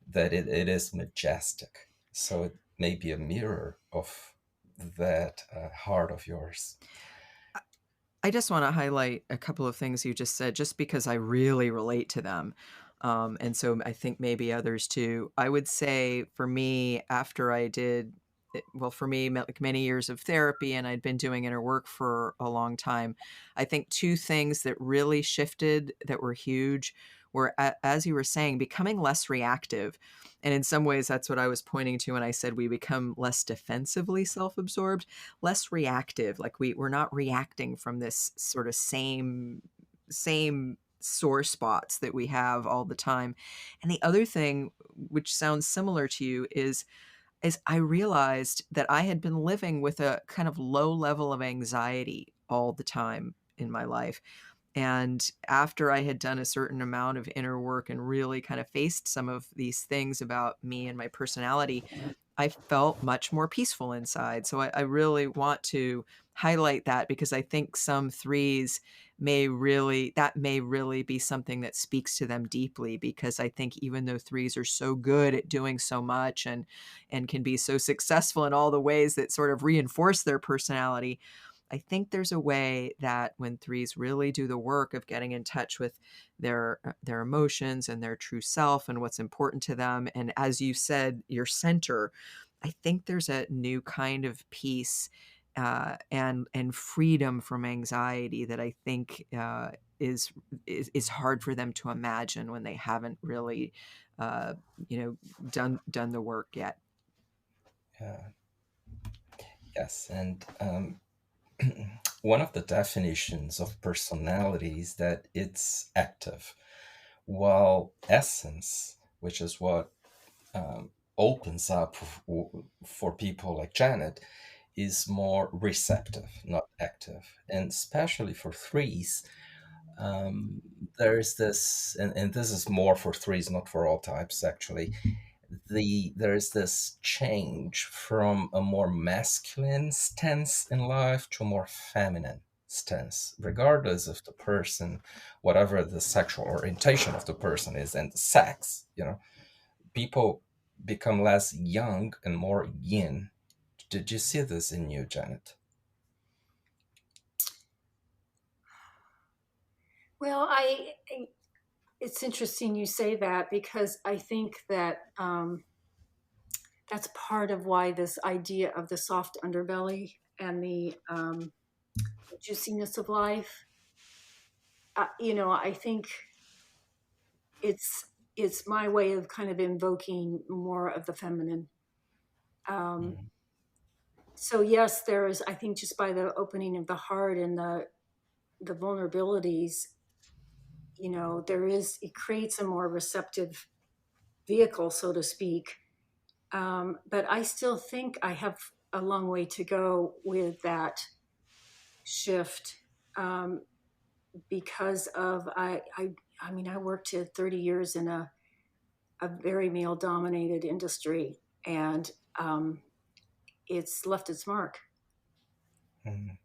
that it is majestic. So it may be a mirror of that heart of yours. I just want to highlight a couple of things you just said, just because I really relate to them. And so I think maybe others too. I would say for me, after I did well, for me, like many years of therapy, and I'd been doing inner work for a long time. I think two things that really shifted that were huge were, as you were saying, becoming less reactive. And in some ways, that's what I was pointing to when I said we become less defensively self-absorbed, less reactive. Like we're not reacting from this sort of same sore spots that we have all the time. And the other thing, which sounds similar to you, is I realized that I had been living with a kind of low level of anxiety all the time in my life. And after I had done a certain amount of inner work and really kind of faced some of these things about me and my personality, I felt much more peaceful inside. So I really want to highlight that, because I think some threes that may really be something that speaks to them deeply, because I think even though threes are so good at doing so much and can be so successful in all the ways that sort of reinforce their personality, I think there's a way that when threes really do the work of getting in touch with their emotions and their true self and what's important to them, and as you said, your center, I think there's a new kind of peace and freedom from anxiety that I think is hard for them to imagine when they haven't really, uh, done the work yet. Yeah. Yes, and one of the definitions of personality is that it's active, while essence, which is what opens up for people like Janet, is more receptive, not active. And especially for threes, there is this, and this is more for threes, not for all types actually. There is this change from a more masculine stance in life to a more feminine stance, regardless of the person, whatever the sexual orientation of the person is, and the sex. People become less yang and more yin. Did you see this in you, Janet? Well, it's interesting you say that, because I think that that's part of why this idea of the soft underbelly and the juiciness of life, I think it's my way of kind of invoking more of the feminine. Mhm. So yes, there is, I think, just by the opening of the heart and the vulnerabilities, it creates a more receptive vehicle, so to speak. But I still think I have a long way to go with that shift, because of I mean, I worked 30 years in a very male dominated industry, and it's left its mark. Mhm.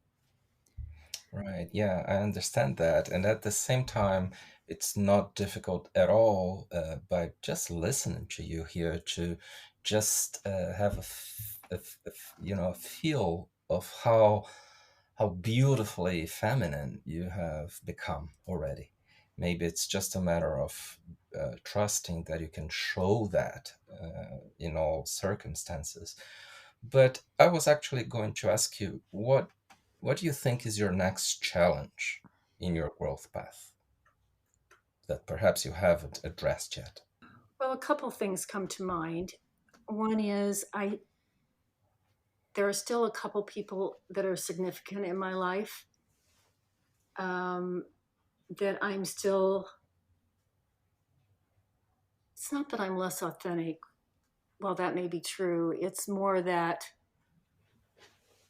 Right. Yeah, I understand that. And at the same time, it's not difficult at all by just listening to you here to just have a feel of how beautifully feminine you have become already. Maybe it's just a matter of trusting that you can show that in all circumstances. But I was actually going to ask you, what do you think is your next challenge in your growth path that perhaps you haven't addressed yet? Well, a couple things come to mind. One is there are still a couple people that are significant in my life, um, that I'm still. It's not that I'm less authentic. Well, that may be true. It's more that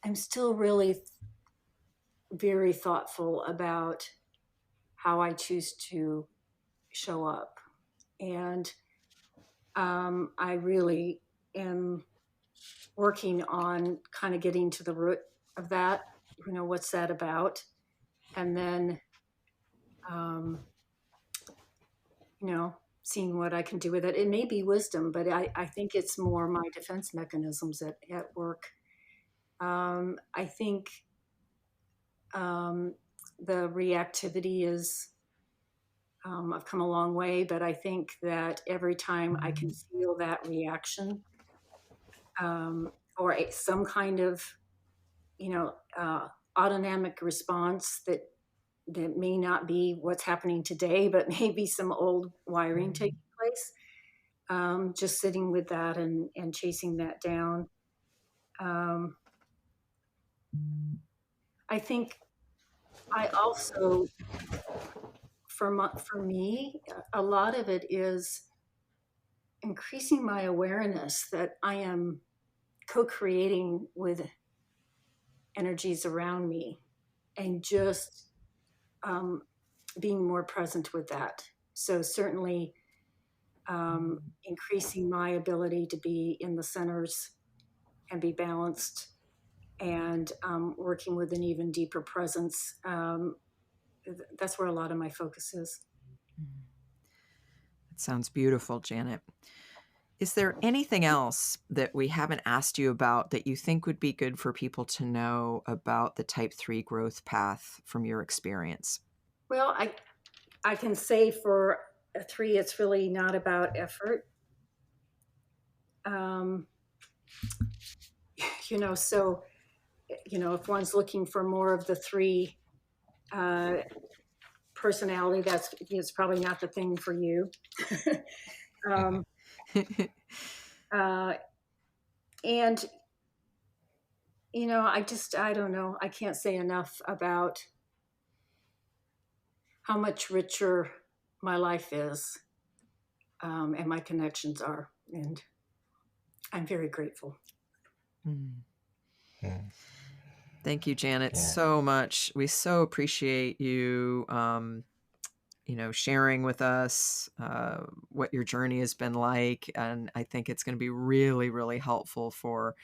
I'm still really very thoughtful about how I choose to show up. And I really am working on kind of getting to the root of that. What's that about? And then, um, seeing what I can do with it. It may be wisdom, but I think it's more my defense mechanisms at work. I think the reactivity is, I've come a long way, but I think that every time I can feel that reaction, or some kind of, autonomic response that may not be what's happening today, but maybe some old wiring taking place. Just sitting with that and chasing that down. I think I also, for me, a lot of it is increasing my awareness that I am co-creating with energies around me, and just being more present with that. So certainly increasing my ability to be in the centers and be balanced, and working with an even deeper presence. That's where a lot of my focus is. That sounds beautiful, Janet. Is there anything else that we haven't asked you about that you think would be good for people to know about the Type 3 growth path from your experience? Well, I can say for a 3, it's really not about effort. So, if one's looking for more of the 3 personality, it's probably not the thing for you. And, I don't know. I can't say enough about how much richer my life is, and my connections are. And I'm very grateful. Thank you, Janet, Yeah. so much. We so appreciate you, sharing with us what your journey has been like. And I think it's going to be really, really helpful for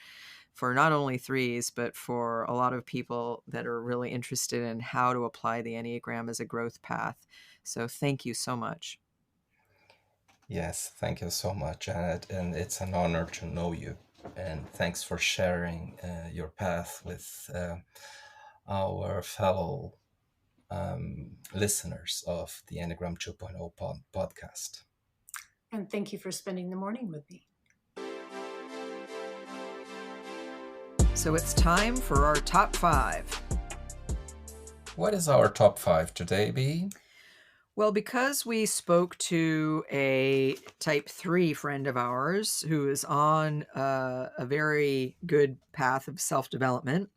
not only 3s, but for a lot of people that are really interested in how to apply the Enneagram as a growth path. So thank you so much. Yes, thank you so much, Janet. And it's an honor to know you. And thanks for sharing your path with our fellow listeners of the Enneagram 2.0 podcast. And thank you for spending the morning with me. So it's time for our top 5. What is our top 5 today, Bea? Well, because we spoke to a Type 3 friend of ours who is on a very good path of self-development,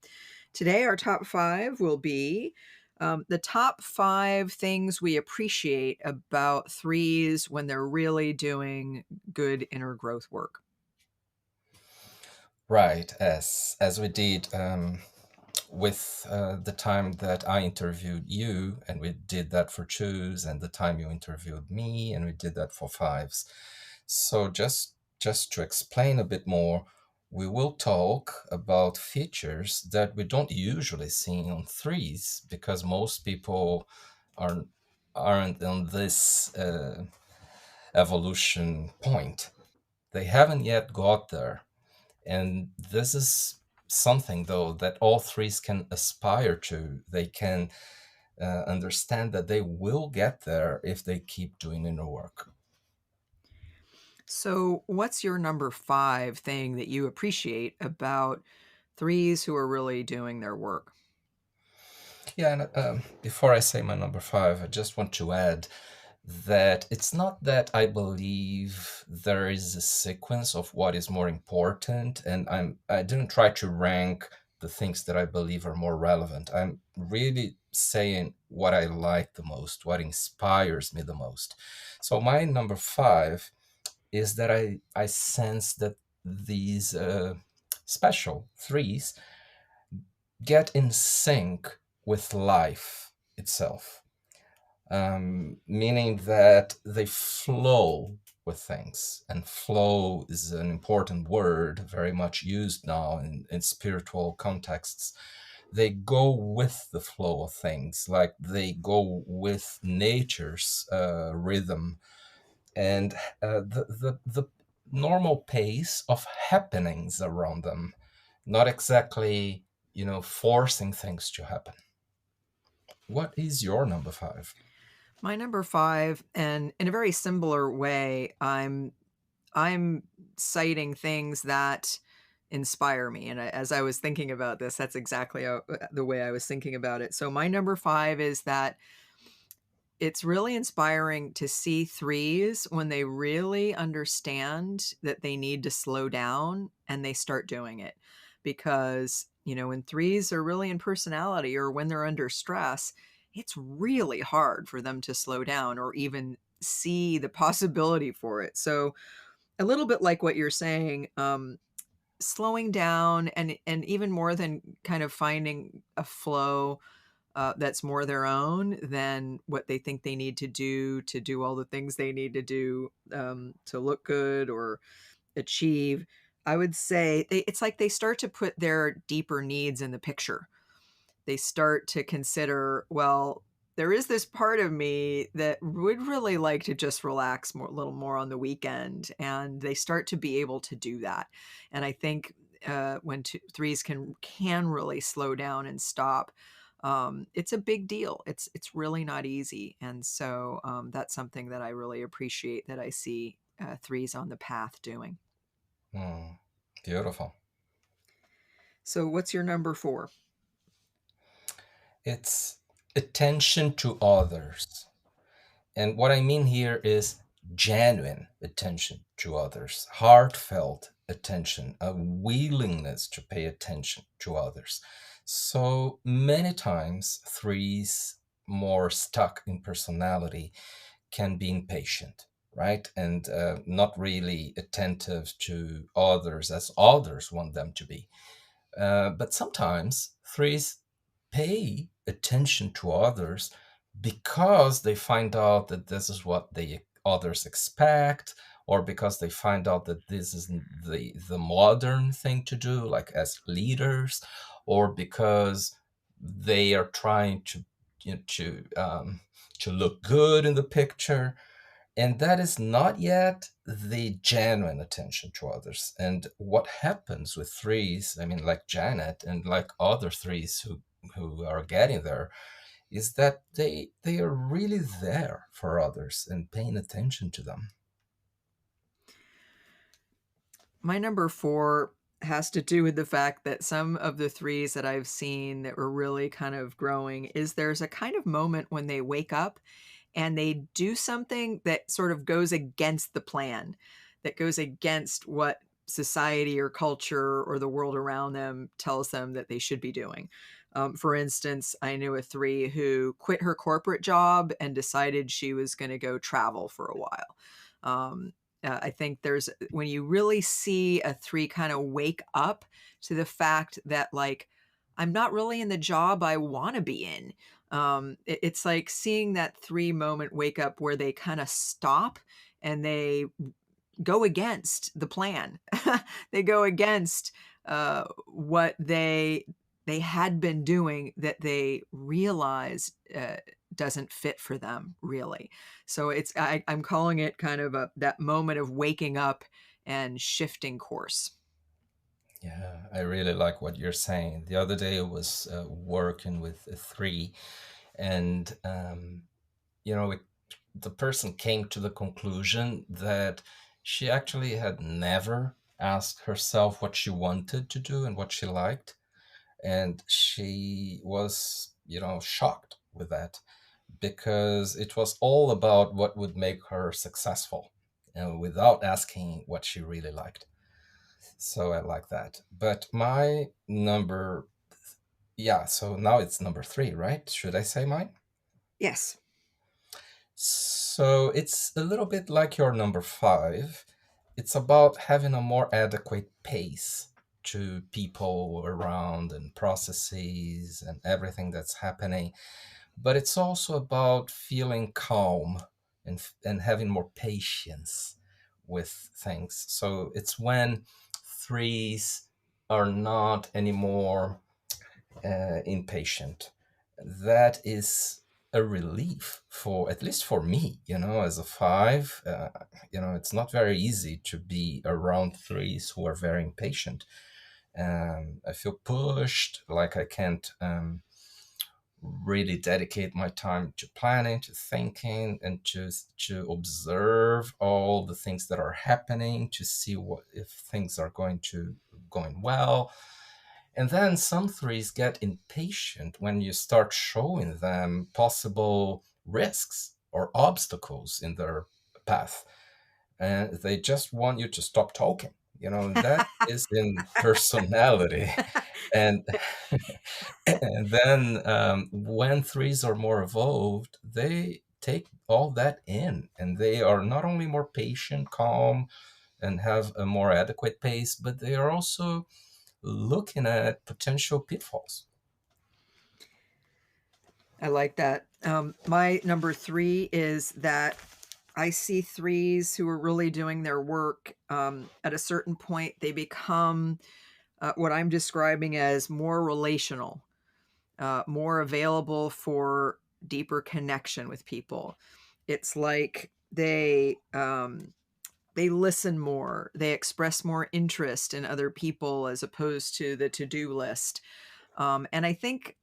today our top 5 will be the top 5 things we appreciate about 3s when they're really doing good inner growth work. Right, as we did with the time that I interviewed you, and we did that for 2s, and the time you interviewed me, and we did that for 5s. So just to explain a bit more, we will talk about features that we don't usually see on 3s, because most people aren't on this evolution point. They haven't yet got there. And this is something, though, that all 3s can aspire to. They can understand that they will get there if they keep doing inner work. So what's your number 5 thing that you appreciate about 3s who are really doing their work? Yeah, and before I say my number 5, I just want to add that it's not that I believe there is a sequence of what is more important, and I didn't try to rank the things that I believe are more relevant. I'm really saying what I like the most, what inspires me the most. So my number 5 is that I sense that these special 3s get in sync with life itself. Meaning that they flow with things. And flow is an important word, very much used now in spiritual contexts. They go with the flow of things, like they go with nature's rhythm and the normal pace of happenings around them, not exactly, forcing things to happen. What is your number 5? My number 5, and in a very similar way, I'm citing things that inspire me. And as I was thinking about this, that's exactly the way I was thinking about it. So my number 5 is that it's really inspiring to see 3s when they really understand that they need to slow down and they start doing it. Because, when 3s are really in personality or when they're under stress, it's really hard for them to slow down or even see the possibility for it. So a little bit like what you're saying, slowing down and even more than kind of finding a flow that's more their own than what they think they need to do all the things they need to do to look good or achieve. I would say it's like they start to put their deeper needs in the picture. They start to consider, well, there is this part of me that would really like to just relax a little more on the weekend, and they start to be able to do that. And I think when 3s can really slow down and stop, it's a big deal. It's really not easy, and so that's something that I really appreciate that I see 3s on the path doing. Beautiful. So, what's your number 4? It's attention to others. And what I mean here is genuine attention to others, heartfelt attention, a willingness to pay attention to others. So many times, 3s more stuck in personality can be impatient, right? And not really attentive to others as others want them to be. But sometimes 3s pay attention to others because they find out that this is what others expect, or because they find out that this is the modern thing to do, like as leaders, or because they are trying to to look good in the picture. And that is not yet the genuine attention to others. And what happens with 3s, I mean, like Janet and like other 3s who are getting there, is that they are really there for others and paying attention to them. My number 4 has to do with the fact that some of the 3s that I've seen that were really kind of growing is there's a kind of moment when they wake up and they do something that sort of goes against the plan, that goes against what society or culture or the world around them tells them that they should be doing. For instance, I knew a 3 who quit her corporate job and decided she was going to go travel for a while. I think when you really see a 3 kind of wake up to the fact that, like, I'm not really in the job I want to be in. It's like seeing that 3 moment wake up where they kind of stop and they go against the plan. They go against what they had been doing that they realize doesn't fit for them, really. So I'm calling it kind of that moment of waking up and shifting course. Yeah, I really like what you're saying. The other day I was working with a 3, and the person came to the conclusion that she actually had never asked herself what she wanted to do and what she liked. And she was, shocked with that, because it was all about what would make her successful, without asking what she really liked. So I like that. But my number, so now it's number 3, right? Should I say mine? Yes. So it's a little bit like your number 5. It's about having a more adequate pace to people around and processes and everything that's happening. But it's also about feeling calm and having more patience with things. So it's when 3s are not anymore impatient. That is a relief, for at least for me, as a 5. It's not very easy to be around 3s who are very impatient. I feel pushed, like I can't really dedicate my time to planning, to thinking, and to observe all the things that are happening, to see if things are going to going well. And then some threes get impatient when you start showing them possible risks or obstacles in their path. And they just want you to stop talking. That is in personality. And, and then when threes are more evolved, they take all that in, and they are not only more patient, calm, and have a more adequate pace, but they are also looking at potential pitfalls. I like that. My number 3 is that I see threes who are really doing their work. At a certain point, they become what I'm describing as more relational, more available for deeper connection with people. It's like they listen more, they express more interest in other people as opposed to the to-do list. And I think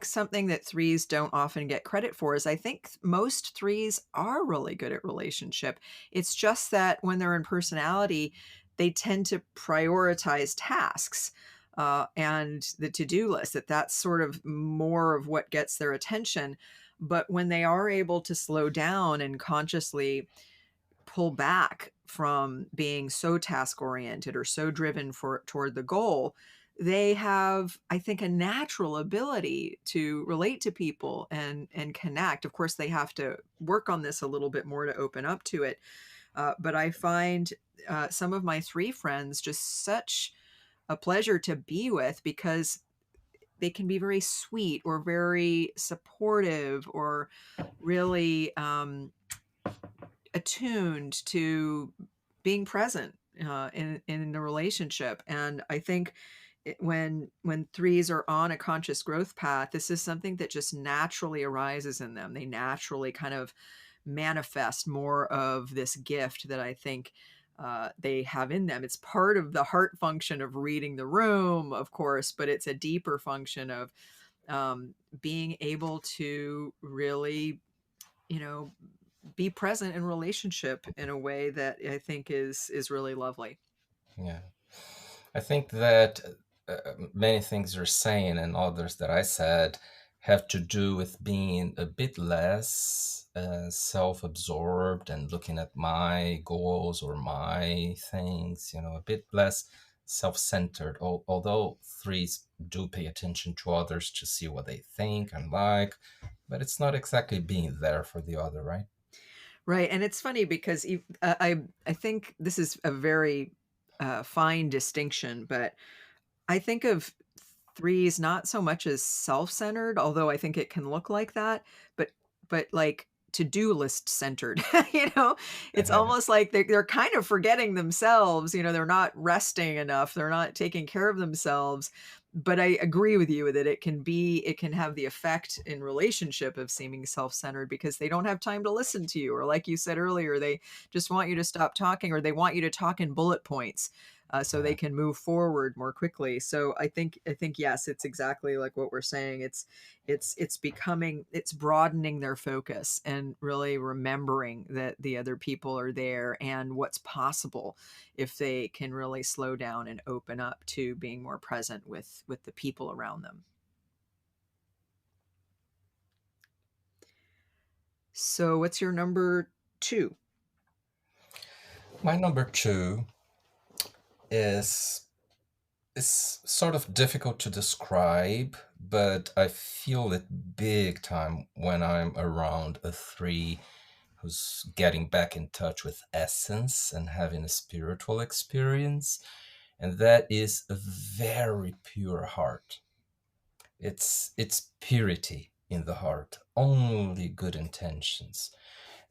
something that threes don't often get credit for is I think most threes are really good at relationship. It's just that when they're in personality, they tend to prioritize tasks and the to-do list, that's sort of more of what gets their attention. But when they are able to slow down and consciously pull back from being so task oriented or so driven toward the goal, they have, I think, a natural ability to relate to people and connect. Of course, they have to work on this a little bit more to open up to it. But I find some of my 3 friends just such a pleasure to be with because they can be very sweet or very supportive or really attuned to being present in the relationship. And I think when threes are on a conscious growth path, this is something that just naturally arises in them. They naturally kind of manifest more of this gift that I think they have in them. It's part of the heart function of reading the room, of course, but it's a deeper function of being able to really, be present in relationship in a way that I think is really lovely. Yeah. I think that many things you're saying and others that I said have to do with being a bit less self-absorbed and looking at my goals or my things, a bit less self-centered. Although threes do pay attention to others to see what they think and like, but it's not exactly being there for the other, right? Right. And it's funny because I think this is a very fine distinction, but I think of threes not so much as self-centered, although I think it can look like that, but like to-do list centered. It's almost like they're kind of forgetting themselves. They're not resting enough, they're not taking care of themselves. But I agree with you that it can have the effect in relationship of seeming self-centered because they don't have time to listen to you, or like you said earlier, they just want you to stop talking, or they want you to talk in bullet points so they can move forward more quickly. So I think yes, it's exactly like what we're saying. It's broadening their focus and really remembering that the other people are there and what's possible if they can really slow down and open up to being more present with the people around them. So what's your number 2? My number 2 is sort of difficult to describe, but I feel it big time when I'm around a 3 who's getting back in touch with essence and having a spiritual experience. And that is a very pure heart. It's purity in the heart, only good intentions.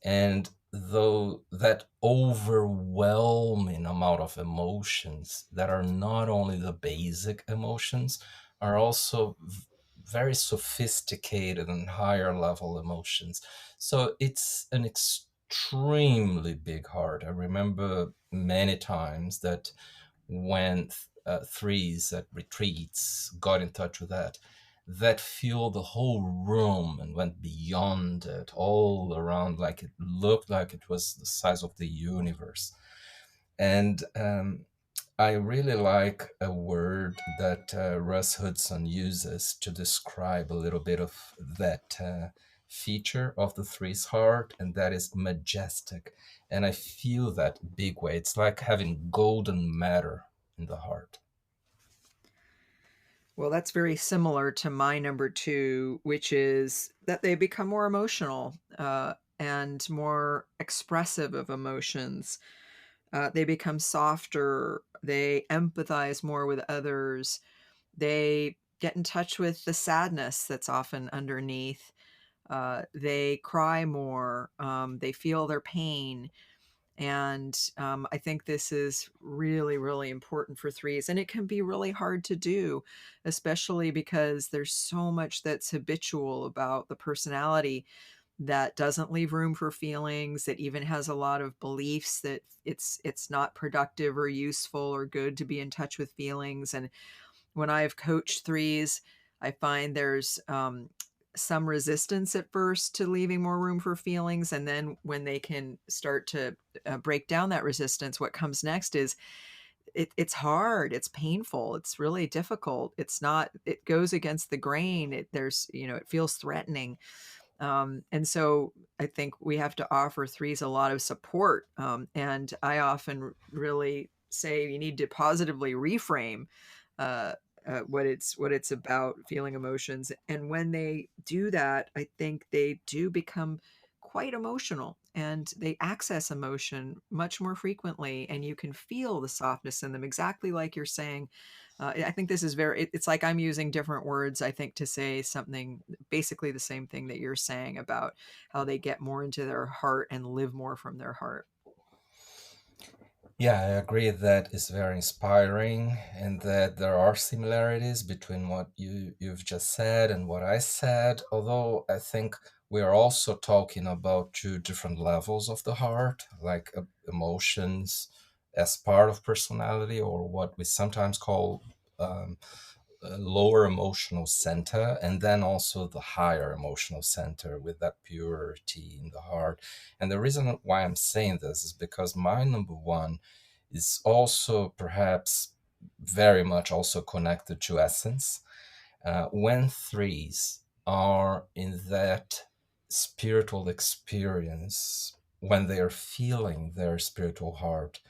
And though that overwhelming amount of emotions that are not only the basic emotions, are also very sophisticated and higher level emotions. So it's an extremely big heart. I remember many times that when threes at retreats got in touch with that filled the whole room and went beyond it, all around, like it looked like it was the size of the universe. And I really like a word that Russ Hudson uses to describe a little bit of that feature of the three's heart, and that is majestic. And I feel that big way. It's like having golden matter in the heart. Well, that's very similar to my number two, which is that they become more emotional and more expressive of emotions. They become softer. They empathize more with others. They get in touch with the sadness that's often underneath. They cry more. They feel their pain. And I think this is really, really important for threes. And it can be really hard to do, especially because there's so much that's habitual about the personality that doesn't leave room for feelings, that even has a lot of beliefs that it's not productive or useful or good to be in touch with feelings. And when I've coached threes, I find there's some resistance at first to leaving more room for feelings. And then when they can start to break down that resistance, what comes next is it's hard, it's painful, it's really difficult. It's not, it goes against the grain. It feels threatening. And so I think we have to offer threes a lot of support. And I often really say you need to positively reframe uh, what it's about, feeling emotions. And when they do that, I think they do become quite emotional and they access emotion much more frequently. And you can feel the softness in them, exactly like you're saying. I think this is it's like I'm using different words, I think, to say something basically the same thing that you're saying about how they get more into their heart and live more from their heart. Yeah, I agree that is very inspiring and that there are similarities between what you've just said and what I said, although I think we are also talking about two different levels of the heart, like emotions as part of personality, or what we sometimes call um, a lower emotional center, and then also the higher emotional center with that purity in the heart. And the reason why I'm saying this is because my number one is also perhaps very much also connected to essence. When threes are in that spiritual experience, when they are feeling their spiritual heart,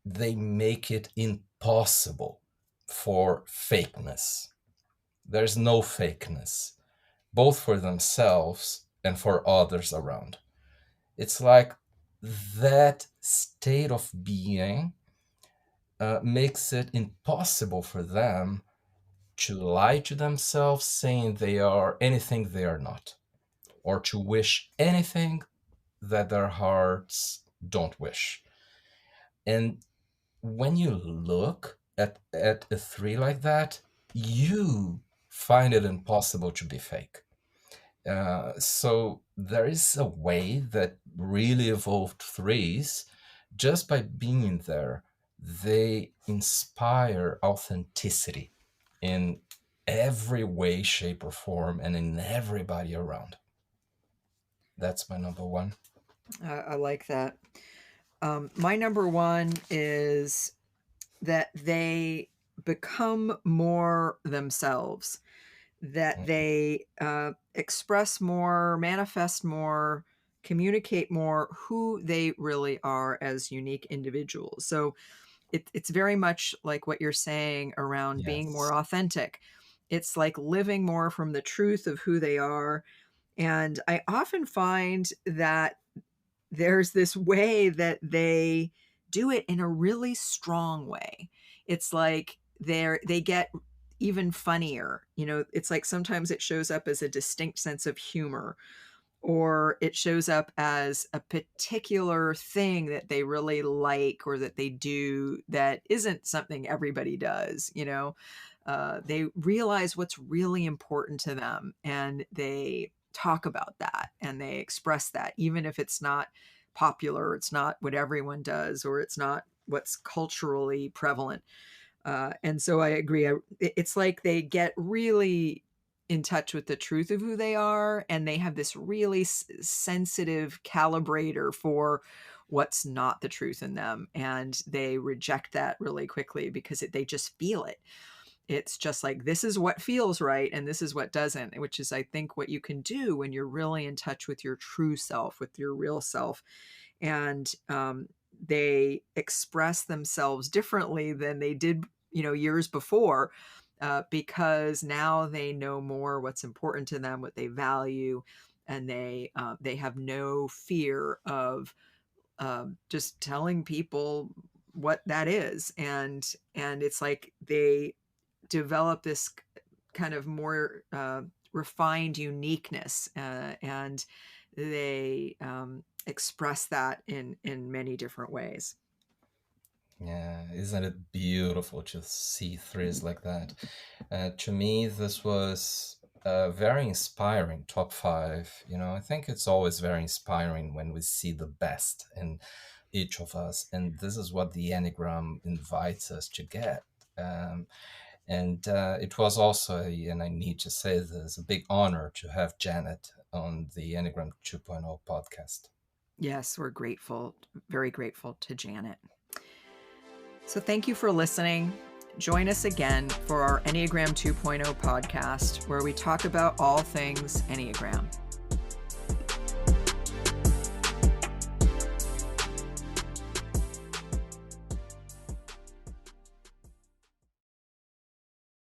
they make it impossible for fakeness. There's no fakeness, both for themselves and for others around. It's like that state of being makes it impossible for them to lie to themselves, saying they are anything they are not, or to wish anything that their hearts don't wish. And when you look at a three like that, you find it impossible to be fake. So there is a way that really evolved threes, just by being there, they inspire authenticity in every way, shape, or form, and in everybody around. That's my number one. I like that. My number one is that they become more themselves, that they express more, manifest more, communicate more who they really are as unique individuals. So it's very much like what you're saying around being Yes. more authentic. It's like living more from the truth of who they are. And I often find that there's this way that they do it in a really strong way. It's like they get even funnier. It's like sometimes it shows up as a distinct sense of humor, or it shows up as a particular thing that they really like or that they do that isn't something everybody does. They realize what's really important to them and they talk about that and they express that, even if it's not popular, it's not what everyone does, or it's not what's culturally prevalent. And so I agree. It's like they get really in touch with the truth of who they are, and they have this really sensitive calibrator for what's not the truth in them, and they reject that really quickly because they just feel it. It's just like, this is what feels right and this is what doesn't, which is, I think, what you can do when you're really in touch with your true self, with your real self. And they express themselves differently than they did, years before, because now they know more what's important to them, what they value, and they have no fear of just telling people what that is. And it's like they develop this kind of more refined uniqueness, and they express that in many different ways. Yeah, isn't it beautiful to see threes like that? To me, this was a very inspiring top 5. I think it's always very inspiring when we see the best in each of us, and this is what the Enneagram invites us to get. And it was also, and I need to say this, a big honor to have Janet on the Enneagram 2.0 podcast. Yes, we're grateful, very grateful to Janet. So thank you for listening. Join us again for our Enneagram 2.0 podcast, where we talk about all things Enneagram.